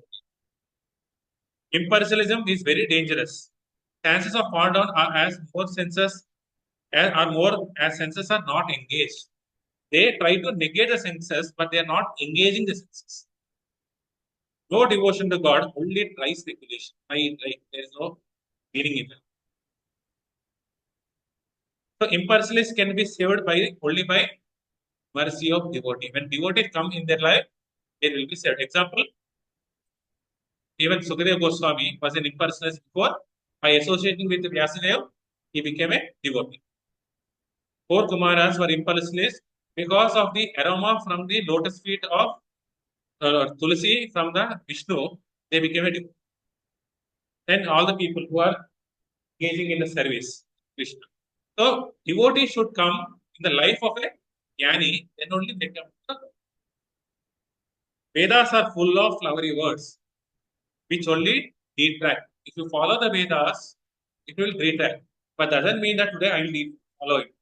Impersonalism is very dangerous. Chances of fall down are as more senses are more as senses are not engaged. They try to negate the senses, but they are not engaging the senses. No devotion to God, only dry speculation. There is no meaning in it. So impersonalists can be saved by only by mercy of devotee. When devotees come in their life, they will be saved. Example, even Sukadeva Goswami was an impersonalist before. By associating with Vyasadeva, he became a devotee. Four Kumaras were impersonalists because of the aroma from the lotus feet of Tulsi from the Vishnu, they became a devotee. Then all the people who are engaging in the service, Krishna. So devotee should come in the life of a jnani, then only they come. Vedas are full of flowery words, which only detract. If you follow the Vedas, it will detract. But doesn't mean that today I will follow it.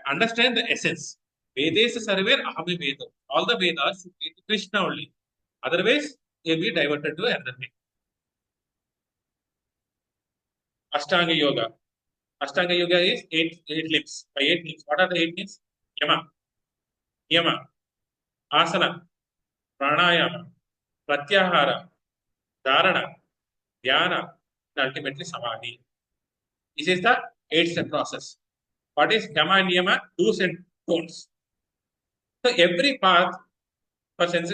Understand the essence. Vedas sarver ahame Veda. All the Vedas should be to Krishna only. Otherwise, they will be diverted to another thing. Ashtanga Yoga. Ashtanga Yoga is eight limbs. By 8 limbs. What are the 8 limbs? Yama, Yama, Asana, Pranayama, Pratyahara, Dharana, Dhyana, and ultimately Samadhi. This is the 8-step process. What is Yama and Yama? Do's and don'ts. So every path for sense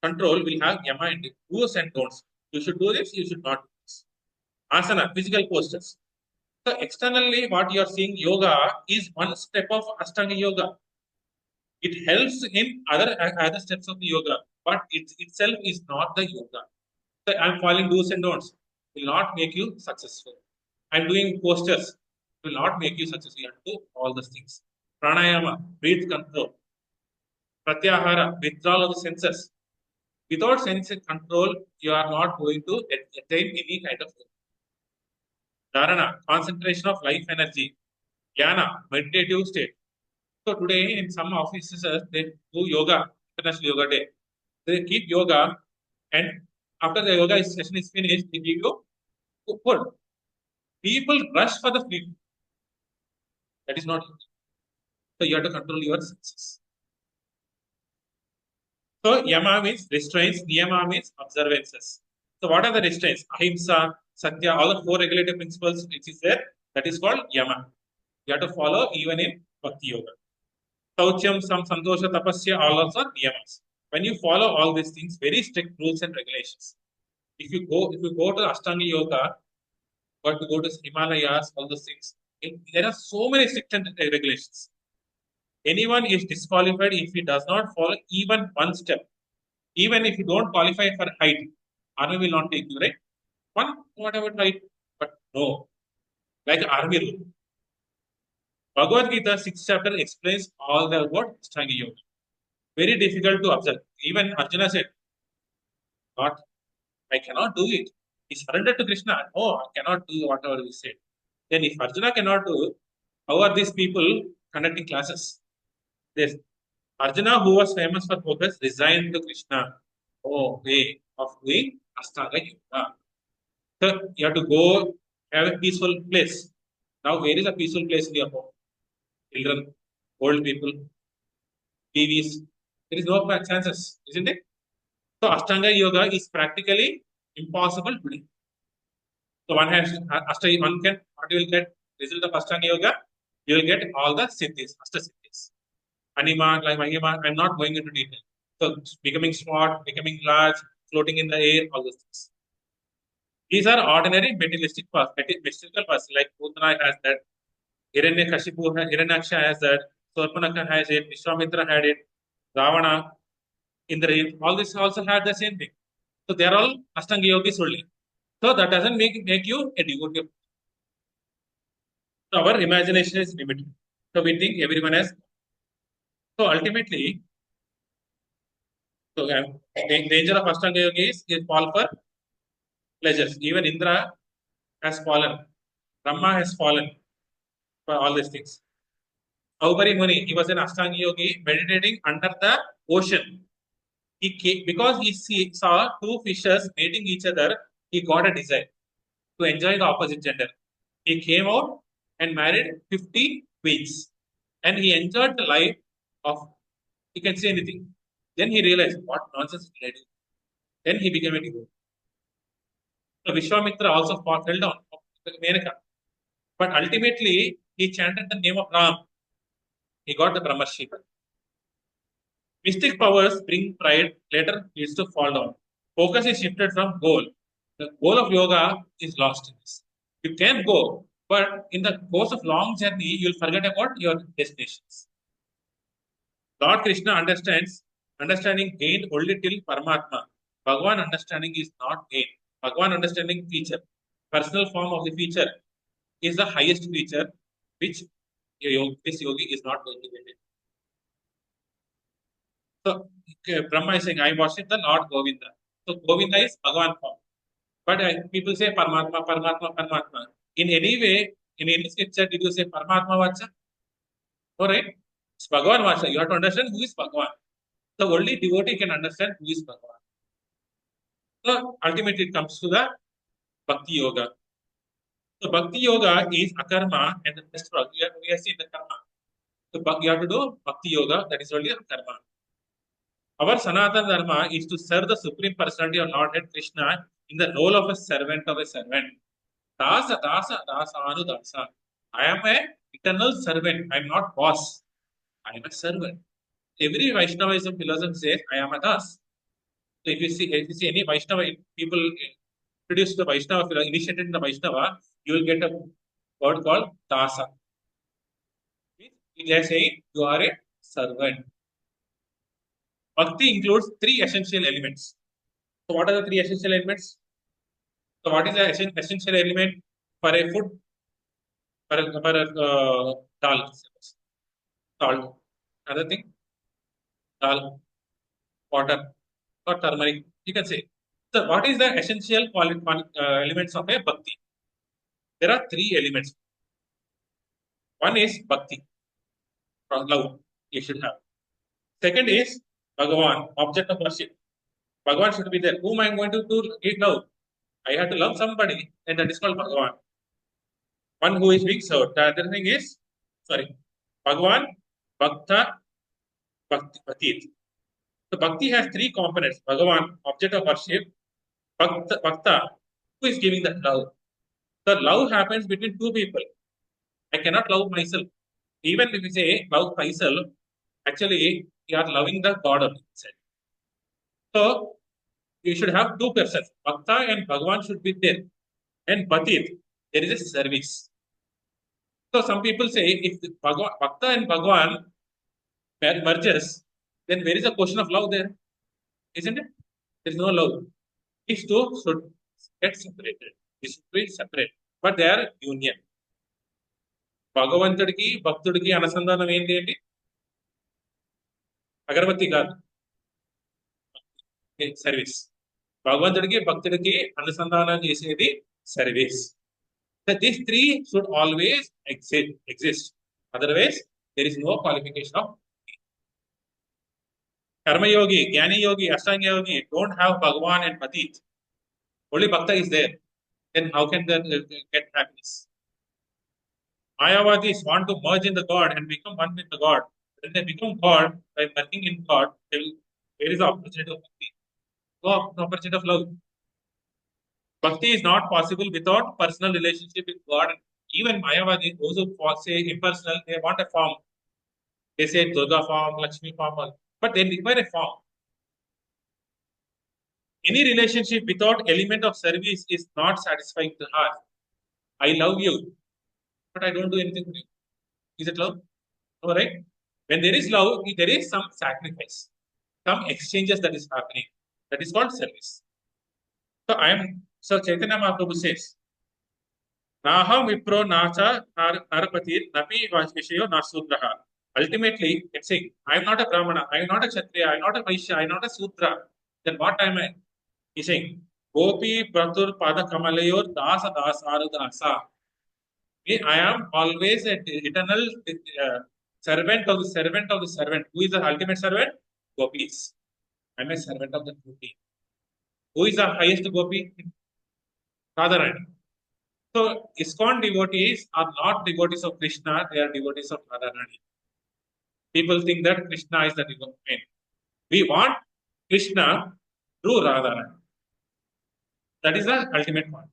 control will have Yama and do's and don'ts. You should do this, you should not do this. Asana, physical postures. So externally, what you are seeing yoga is one step of Ashtanga Yoga. It helps in other steps of the yoga, but it itself is not the yoga. So I'm following do's and don'ts will not make you successful. I'm doing postures will not make you successful. You have to do all those things. Pranayama, breath control. Pratyahara, withdrawal of the senses. Without sense control, you are not going to attain any kind of dharana, concentration of life energy. Jnana, meditative state. So today in some offices they do yoga, International Yoga Day. They keep yoga, and after the yoga session is finished, they give you food. People rush for the food. That is not. So you have to control your senses. So yama means restraints, niyama means observances. So what are the restraints? Ahimsa, satya, all the 4 regulative principles which is there. That is called yama. You have to follow even in bhakti yoga. Sauchyam, some santosha, tapasya, all those are niyamas. When you follow all these things, very strict rules and regulations. If you go to Ashtanga Yoga, or to go to Himalayas, all those things, there are so many strict regulations. Anyone is disqualified if he does not follow even one step. Even if you don't qualify for height, army will not take you, right? One, whatever height, but no, like army rule. Bhagavad Gita 6th chapter explains all the what Ashtanga Yoga. Very difficult to observe. Even Arjuna said, "Not, I cannot do it." He surrendered to Krishna. No, I cannot do whatever he said. Then, if Arjuna cannot do, how are these people conducting classes? This Arjuna, who was famous for focus, resigned to Krishna. Oh, way of doing Ashtanga Yoga. So, you have to go have a peaceful place. Now, where is a peaceful place in your home? Children, old people, TVs. There is no chances, isn't it? So Ashtanga Yoga is practically impossible today. So one has one can what you will get result of Ashtanga Yoga, you will get all the siddhis, Ashtasiddhis. Anima, like Mahima, I'm not going into detail. So becoming smart, becoming large, floating in the air, all those things. These are ordinary materialistic mystical person like Putana has that. Hiranyakashipu, Hiranyaksha has that, Surpanaka has it, Vishwamitra had it, Ravana, Indrajit, all this also had the same thing. So they are all Ashtanga yogis only. So that doesn't make you a devotee. So our imagination is limited. So we think everyone has. So ultimately, so the danger of Ashtanga yogis is fall for pleasures. Even Indra has fallen, Brahma has fallen for all these things. Aubari Muni, he was an Ashtanga yogi meditating under the ocean. He came, because saw two fishers mating each other, he got a desire to enjoy the opposite gender. He came out and married 50 queens. And he enjoyed the life of, he can say anything. Then he realized, what nonsense did I do? Then he became a devotee. So Vishwamitra also fell down, Menaka. But ultimately, he chanted the name of Ram. He got the Brahmarshi. Mystic powers bring pride, later leads to fall down. Focus is shifted from goal. The goal of yoga is lost in this. You can go, but in the course of long journey, you'll forget about your destinations. Lord Krishna understanding gained only till Paramatma. Bhagavan understanding is not gained. Bhagavan understanding feature, personal form of the feature is the highest feature which this yogi is not going to get it. So Brahma is saying, I worship the Lord Govinda. So Govinda is Bhagavan form. But people say Paramatma, Paramatma, Paramatma. In any way, in any scripture, did you say Paramatma Vacha? Alright? It's Bhagavan Vacha. You have to understand who is Bhagavan. The only devotee can understand who is Bhagavan. So ultimately it comes to the Bhakti Yoga. So Bhakti Yoga is akarma and the best work. We have seen the karma. So you have to do Bhakti Yoga, that is only karma. Our Sanatana Dharma is to serve the Supreme Personality of Lord Krishna in the role of a servant of a servant. Dasa, dasa, dasa, anu dasa. I am a eternal servant. I am not boss. I am a servant. Every Vaishnavism philosophy says, I am a das. So if you see any Vaishnava people introduced the Vaishnava, initiated in the Vaishnava, you will get a word called dasa. They are saying you are a servant. Bhakti includes three essential elements. So what are the three essential elements? So what is the essential element for a food? For a dal, salt. Another thing, dal, water, or turmeric. You can say. So what is the essential elements of a bhakti? There are three elements. One is bhakti, love. You should have. Second is Bhagavan, object of worship. Bhagavan should be there. Whom I am going to give love? I have to love somebody, and that is called Bhagavan. One who is being served. The other thing is, Bhagavan, Bhakta, Bhakti. So Bhakti has three components. Bhagavan, object of worship. Bhakta, who is giving that love. The love happens between two people. I cannot love myself. Even if you say love myself, actually you are loving the God of itself. So you should have two persons. Bhakta and Bhagavan should be there. And Bhatit, there is a service. So some people say if Bhakta and Bhagavan merges, then where is the question of love there? Isn't it? There is no love. These two should get separated. These should be separate. But they are union. భగవంతుడికి భక్తుడికి అనుసంధానం ఏంటి ఏంటి అగరబత్తి కాదు service భగవంతుడికి భక్తుడికి అనుసంధానం చేసేది service So these three should always exist. Otherwise, there is no qualification of Karma Yogi, Jnani Yogi, Ashtanga Yogi don't have Bhagavan and Patit. Only Bhakta is there. Then how can they get happiness? Mayavadis want to merge in the God and become one with the God. When they become God, by working in God, there is the opportunity of Bhakti. No opportunity of love. Bhakti is not possible without personal relationship with God. Even Mayavadi, those who say impersonal, they want a form. They say Durga form, Lakshmi form, but they require a form. Any relationship without element of service is not satisfying to heart. I love you, but I don't do anything for you. Is it love? No, right? When there is love, there is some sacrifice, some exchanges that is happening. That is called service. So Chaitanya Mahaprabhu says, Naham Vipro Nacha Narapatir Napi Vashvishayo Nasudraha. Ultimately, it's saying, I am not a Brahmana, I am not a Kshatriya, I am not a Vaishya, I am not a Sudra. Then what am I? He's saying, Gopi Pratur Pada Kamalayor Dasa Dasaru Dasa. I am always an eternal servant of the servant of the servant. Who is the ultimate servant? Gopis. I am a servant of the Gopi. Who is the highest Gopi? Radharani. So, ISKCON devotees are not devotees of Krishna, they are devotees of Radharani. People think that Krishna is the devotee. We want Krishna through Radharani. That is the ultimate point.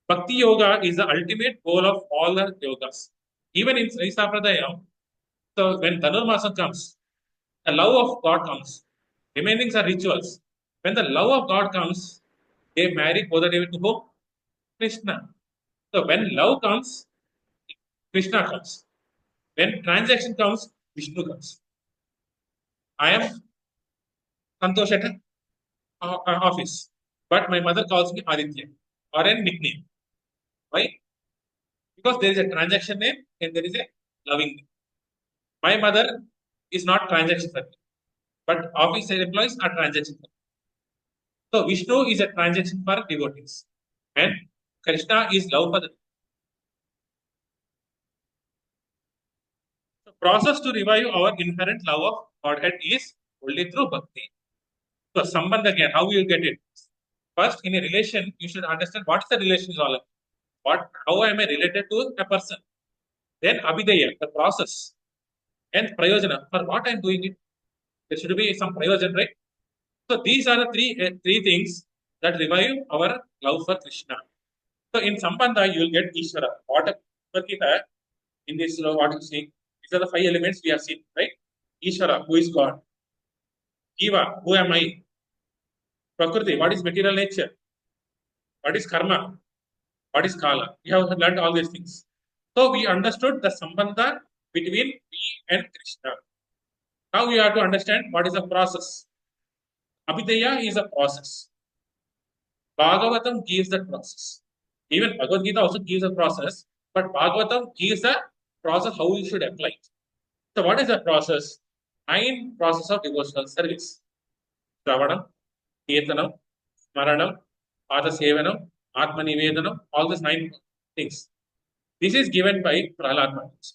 Bhakti yoga is the ultimate goal of all the yogas. Even in Sai Sampradayam, so when Dhanurmasa comes, the love of God comes. Remaining are rituals. When the love of God comes, they marry Kodadevi to whom? Krishna. So when love comes, Krishna comes. When transaction comes, Vishnu comes. I am Santosh at office, but my mother calls me Aditya or a nickname. Why? Because there is a transaction name and there is a loving name. My mother is not transaction for me, but office employees are transaction for me. So Vishnu is a transaction for devotees, and Krishna is love for the. The process to revive our inherent love of Godhead is only through bhakti. So Sambandha again, how you get it? First, in a relation, you should understand what is the relation is all about. How am I related to a person? Then Abhidaya, the process, and Prayojana, for what I am doing it. There should be some Prayojana, right? So these are the three things that revive our love for Krishna. So in Sambandha, you will get Ishvara. What Gita in this what you see, these are the 5 elements we have seen, right? Ishvara, who is God? Jiva, who am I? Prakriti, what is material nature? What is karma? What is kala? We have learned all these things. So we understood the sambandha between me and Krishna. Now we have to understand what is the process. Abhidaya is a process. Bhagavatam gives the process. Even Bhagavad Gita also gives a process, but Bhagavatam gives a process how you should apply it. So what is the process? 9 process of devotional service. Shravanam, Kirtanam, Smaranam, Pada Sevanam, Atma Nivedanam, all these 9 things. This is given by Prahlad Maharaj.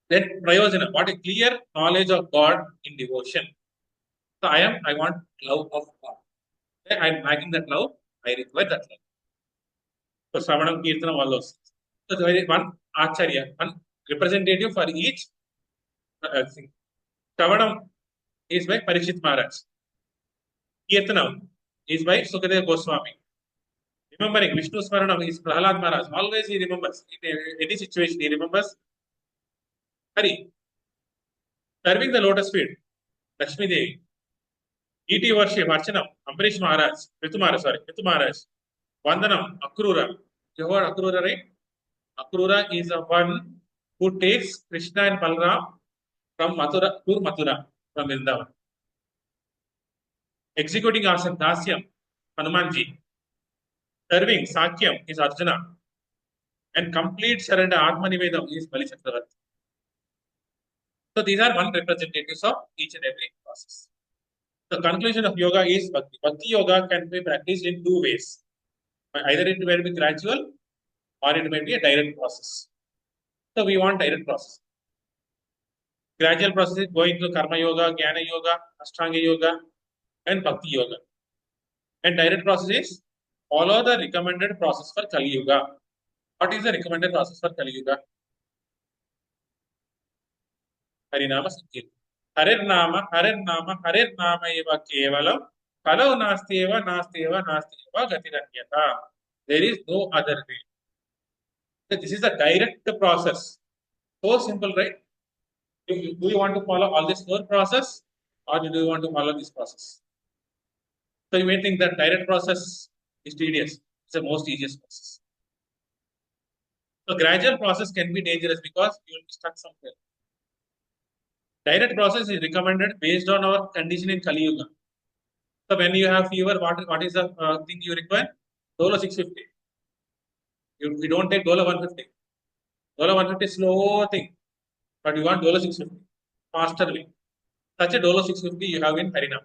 Then Prayojana, what a clear knowledge of God in devotion. So I want love of God. Then I am lacking that love, I require that love. So Shravanam, Kirtanam, all those. So there is one Acharya, one representative for each thing. Shravanam is by Parikshit Maharaj. Kirtanam is by Sukadeva Goswami. Remembering Vishnu Smaranam is Prahlad Maharaj. Always he remembers. In any situation, he remembers Hari. Serving the lotus feet, Lakshmi Devi. E.T. worship, Archanam, Ambarish Maharaj, Ritu Maharaj. Vandanam, Akrura. You heard Akrura, right? Akrura is the one who takes Krishna and Balram from Mathura to Mathura, from Vrindavan. Executing Asan, Dasyam, Hanumanji. Serving Sakyam is Arjuna. And complete surrender, Atma Nivedam is Bali Chakravarti. So these are one representatives of each and every process. The conclusion of yoga is bhakti. Bhakti yoga can be practiced in 2 ways. Either it may be gradual or it may be a direct process. So we want direct process. Gradual process is going to karma yoga, jnana yoga, ashtanga yoga, and bhakti yoga. And direct process is follow the recommended process for Kali Yuga. What is the recommended process for Kali Yuga? Harinama Sankirtan. Harirnama eva kevalam. Kalau nasteva gatiranyata. There is no other way. So this is a direct process. So simple, right? Do you want to follow all this 4 process or do you want to follow this process? So you may think that direct process is tedious. It's the most easiest process. So gradual process can be dangerous because you will be stuck somewhere. Direct process is recommended based on our condition in Kali Yuga. So when you have fever, what is the thing you require? Dolo 650. You don't take Dolo 150. Dolo 150 is slow thing, but you want Dolo 650 faster way. Such a Dolo 650 you have in Harinam.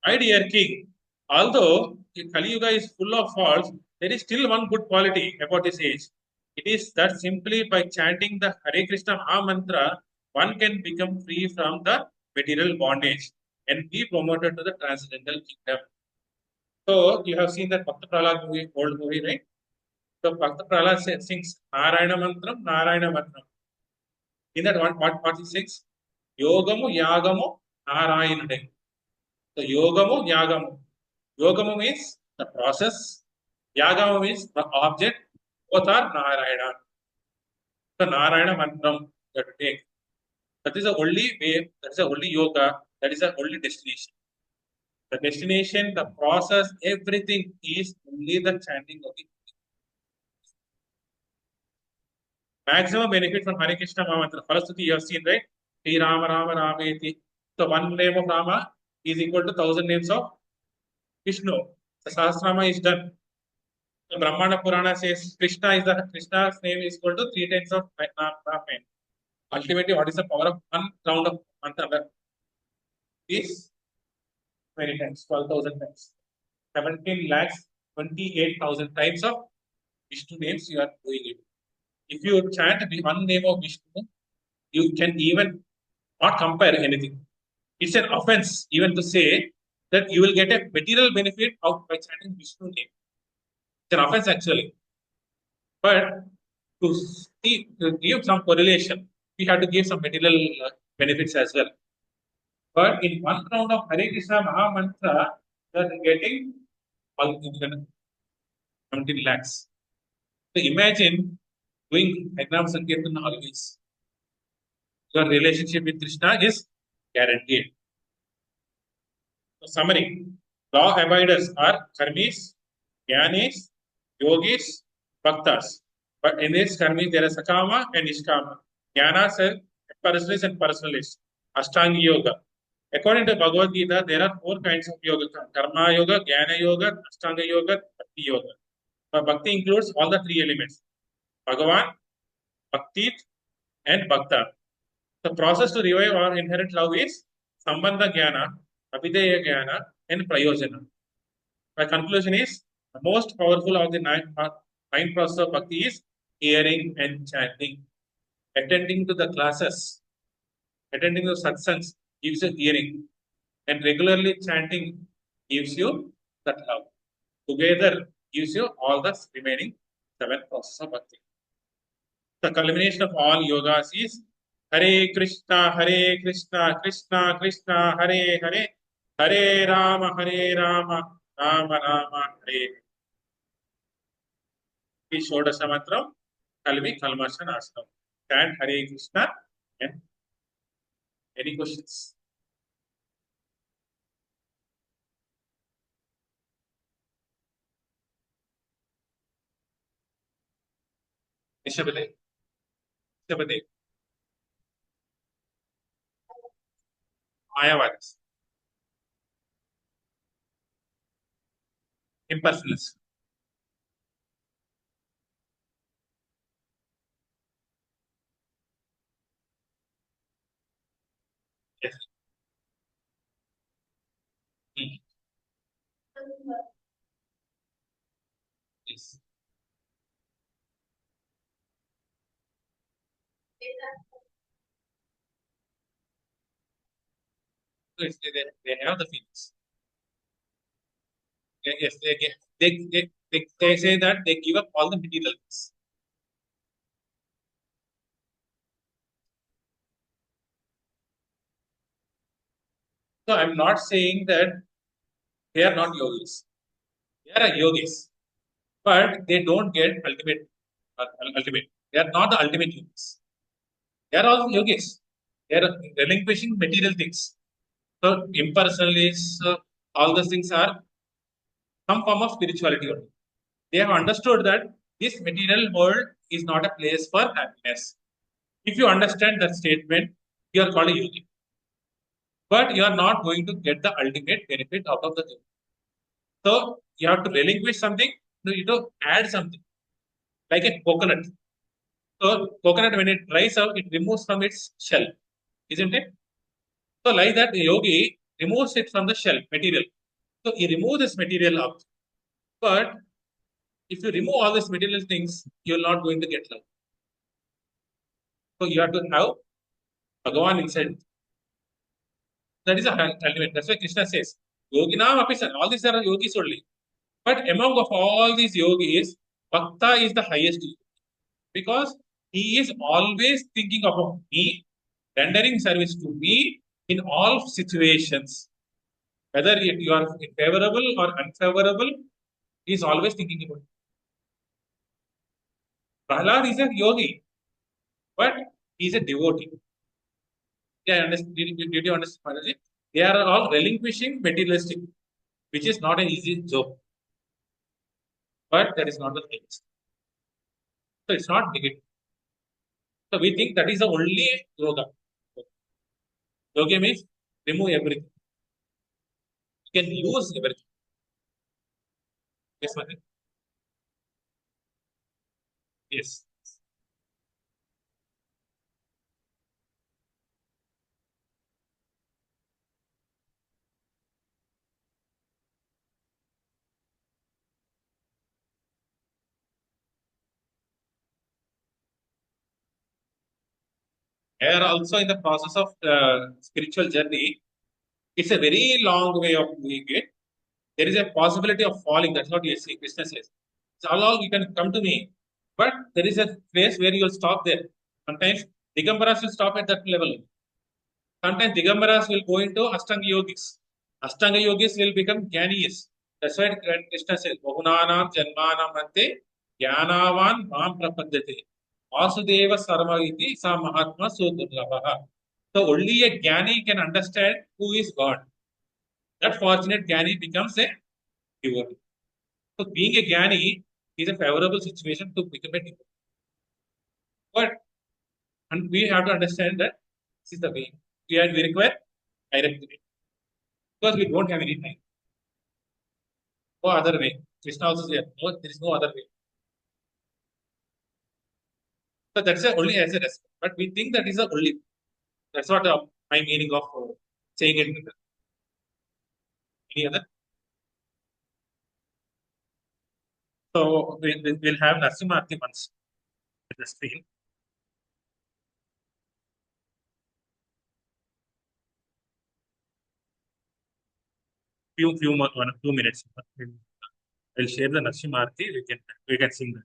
My dear king, although Kali Yuga is full of faults, there is still one good quality about this age. It is that simply by chanting the Hare Krishna Maha Mantra, one can become free from the material bondage and be promoted to the transcendental kingdom. So you have seen that Bhakta Prahlad movie, old movie, right? So Bhakta Prahlad sings Narayana Mantram, Narayana Mantram. In that one, what he sings? Yogamu Yagamu Narayanade. So Yogamu Yagamu. Yogamu means the process. Yagamu means the object. Both are Narayana. So Narayana Mantram you have to take. That is the only way, that is the only yoga, that is the only destination. The destination, the process, everything is only the chanting of the maximum benefit from Hare Krishna Mahamantra. First, you have seen, right? Sri Rama Rama Rameti. So one name of Rama is equal to 1,000 names of Vishnu. The Sahasrama is done. The Brahmana Purana says Krishna's name is equal to 3 times of Ram name. Ultimately, what is the power of one round of mantra? Is many times, 12,000 times. 17 lakhs 28,000 times of Vishnu names you are doing it. If you chant the one name of Vishnu, you can even not compare anything. It's an offense even to say that you will get a material benefit of by chanting Vishnu name. It's an offense actually. But to give some correlation, we have to give some material benefits as well. But in one round of Hare Krishna Maha Mantra, you are getting 17 lakhs. So imagine doing Harinam Sankirtan always. Your relationship with Krishna is guaranteed. So summary, law abiders are karmis, jnanis, yogis, bhaktas. But in this karmis, there is sakama and niskama. Jnanas are personalists and personalists. Ashtanga yoga. According to Bhagavad Gita, there are 4 kinds of yoga: karma yoga, jnana yoga, ashtanga yoga, bhakti yoga. So bhakti includes all the 3 elements: Bhagavan, bhakti, and bhakta. The process to revive our inherent love is Sambandha Jnana, Abhideya Jnana, and Prayojana. My conclusion is the most powerful of the nine process of bhakti is hearing and chanting. Attending to the classes, attending to satsangs gives you hearing, and regularly chanting gives you that love. Together gives you all the remaining 7 processes of bhakti. The culmination of all yogas is Hare Krishna, Krishna Krishna, Hare Hare, Hare Rama, Rama Rama, Hare. This Shodasa Mantram, Kalvi Kalmasha Nasanam. Chant Hare Krishna. And any questions? Nishabade. Nishabade. Mayavadis. Impersonalists. Yes. Hmm. Yes. So they have the feelings. Yes, they say that they give up all the materials. So I'm not saying that they are not yogis. They are yogis, but they don't get ultimate. They are not the ultimate yogis. They are all yogis. They are relinquishing material things. So impersonalists, all those things are some form of spirituality only. They have understood that This material world is not a place for happiness. If you understand that statement, you are called a yogi. But you are not going to get the ultimate benefit out of the journey. So you have to relinquish something, you have to add something, like a coconut. So coconut, when it dries out, it removes from its shell, isn't it? So like that, the yogi removes it from the shell material. So he removes this material out. But if you remove all these material things, you're not going to get love. So you have to have Bhagavan inside. That is a ultimate. That's why Krishna says, Yoginam apisan. All these are yogis only. But among of all these yogis, Bhakta is the highest yogi because he is always thinking about me, rendering service to me in all situations. Whether you are favorable or unfavorable, he is always thinking about it. Prahlad is a yogi, but he is a devotee. Yeah, did you understand, Mataji? They are all relinquishing materialistic, which is not an easy job, but that is not the case. So it's not negative. So we think that is the only yoga. Yoga means remove everything. You can use everything. Yes, Mataji? Yes. They are also in the process of spiritual journey. It's a very long way of doing it. There is a possibility of falling. That's what you see. Krishna says. So how long you can come to me, but there is a place where you'll stop there. Sometimes Digambaras will stop at that level. Sometimes Digambaras will go into Ashtanga yogis. Ashtanga yogis will become Jnaniyas. That's why Krishna says, Bahunanam Janmanam Ante Jnanavan Mam Prapadyate. Vasudeva Sarva iti sa Mahatma Sudurlabha. So only a Jnani can understand who is God. That fortunate Jnani becomes a devotee. So being a Jnani is a favorable situation to become a devotee. But and we have to understand that this is the way. We require direct way because we don't have any time. No other way. Krishna also said, no, there is no other way. So that's a, only as a respect. But we think that is the only. That's what my meaning of saying it. Any other? So we'll have Narasimha once with the screen. Few more, 2 minutes. We'll share the Narasimha. We can sing that.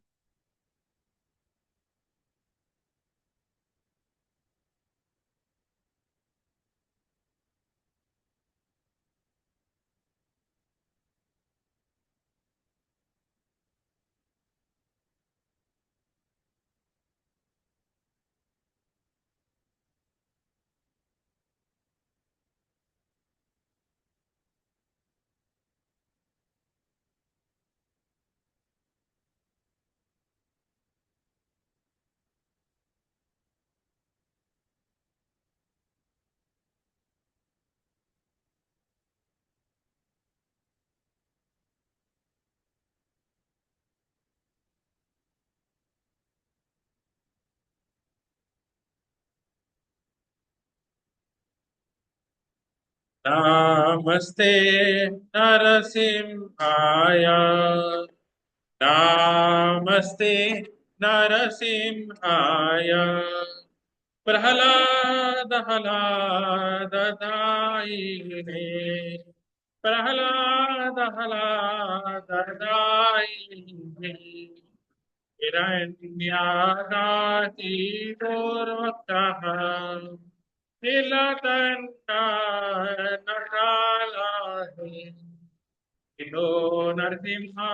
Namaste Narasimhaya. Namaste Narasimhaya. Prahlada Prahlada Hiranyagati Purvakaha Nilakanta Nakalahi Ito Narsimha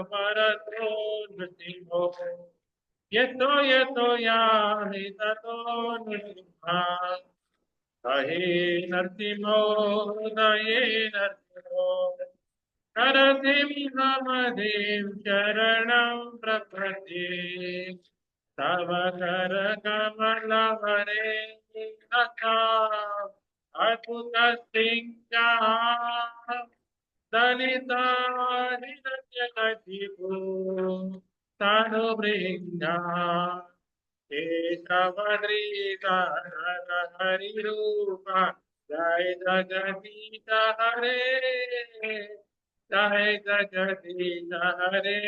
Paratro Nrsimho Yeto Yahi Tato Nrsimha Dahi Narsimho Dahi Narsimho नरसिंहमदेव शरणं प्रपद्ये तव कर कमल हरे नखा अद्भुत सिंह दलिता हिरण्यकशिपु तनुभृङ्गा केशवद्रीधर हरिरूप जय जगदीश हरे जय जगदीश हरे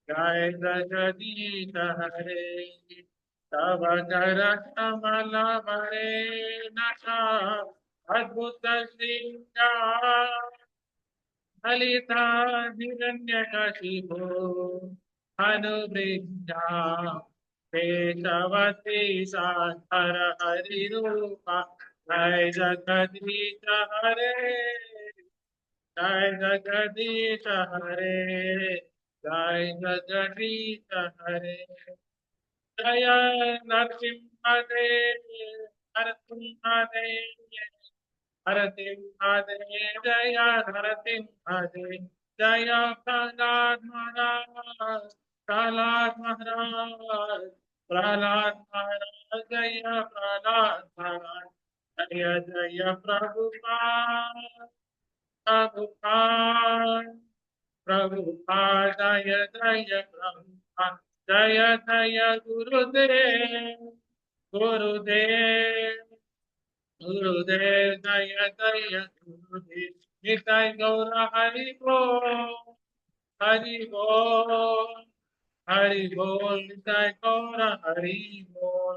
जय जगदीश हरे तव कर कमल हरे नखा अद्भुत सिंगार ललिता हिरण्यकशिपो अनुवृद्धा केशवती साधर हरिरूपा जय जगदीश हरे जय जगदीश हरे जय जगदीश हरे जय नरसिंहदेव नरसिंहदेव नरसिंहदेव जय नरसिंहदेव जय प्रहलाद महाराज प्रहलाद महाराज प्रहलाद महाराज जय प्रहलाद महाराज जय जय प्रभुपाद प्रभुपाद प्रभुपाद जय जय प्रभुपाद जय जय गुरुदेव गुरुदेव गुरुदेव जय जय गुरुदेव निताय गौर हरि बोल हरि बोल हरि बोल निताय गौर हरि बोल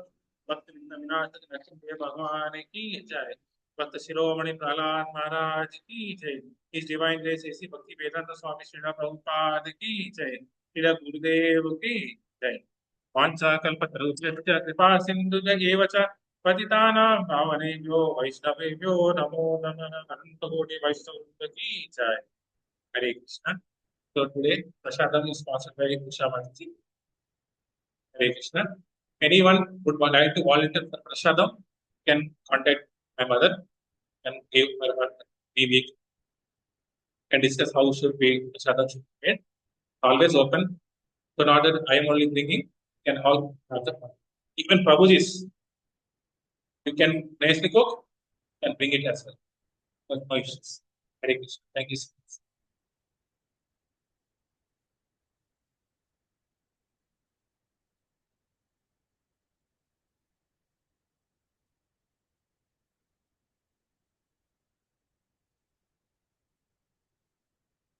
भक्त विनाशक नरसिंह भगवान की जय भक्त शिरोमणि प्रहलाद महाराज की जय इस डिवाइन ग्रेस ऐसी भक्ति वेदांत स्वामी श्रील प्रभुपाद की जय श्रील गुरुदेव की जय वाञ्छाकल्पतरुभ्यश्च कृपा सिन्धुभ्य च पतितानां पावनेभ्यो वैष्णवेभ्यो नमो नमः अनंतकोटि वैष्णव की जय हरे Krishna So today prasadam is sponsored by Usha Mataji. Hare Krishna. Anyone would like to volunteer for prasadam can contact my mother and give her maybe can discuss how should be prasadam should be made. Always open. So not that I am only bringing, can all have the even Prabhuji's you can nicely cook and bring it as well. No issues. Hare Krishna. Thank you so much.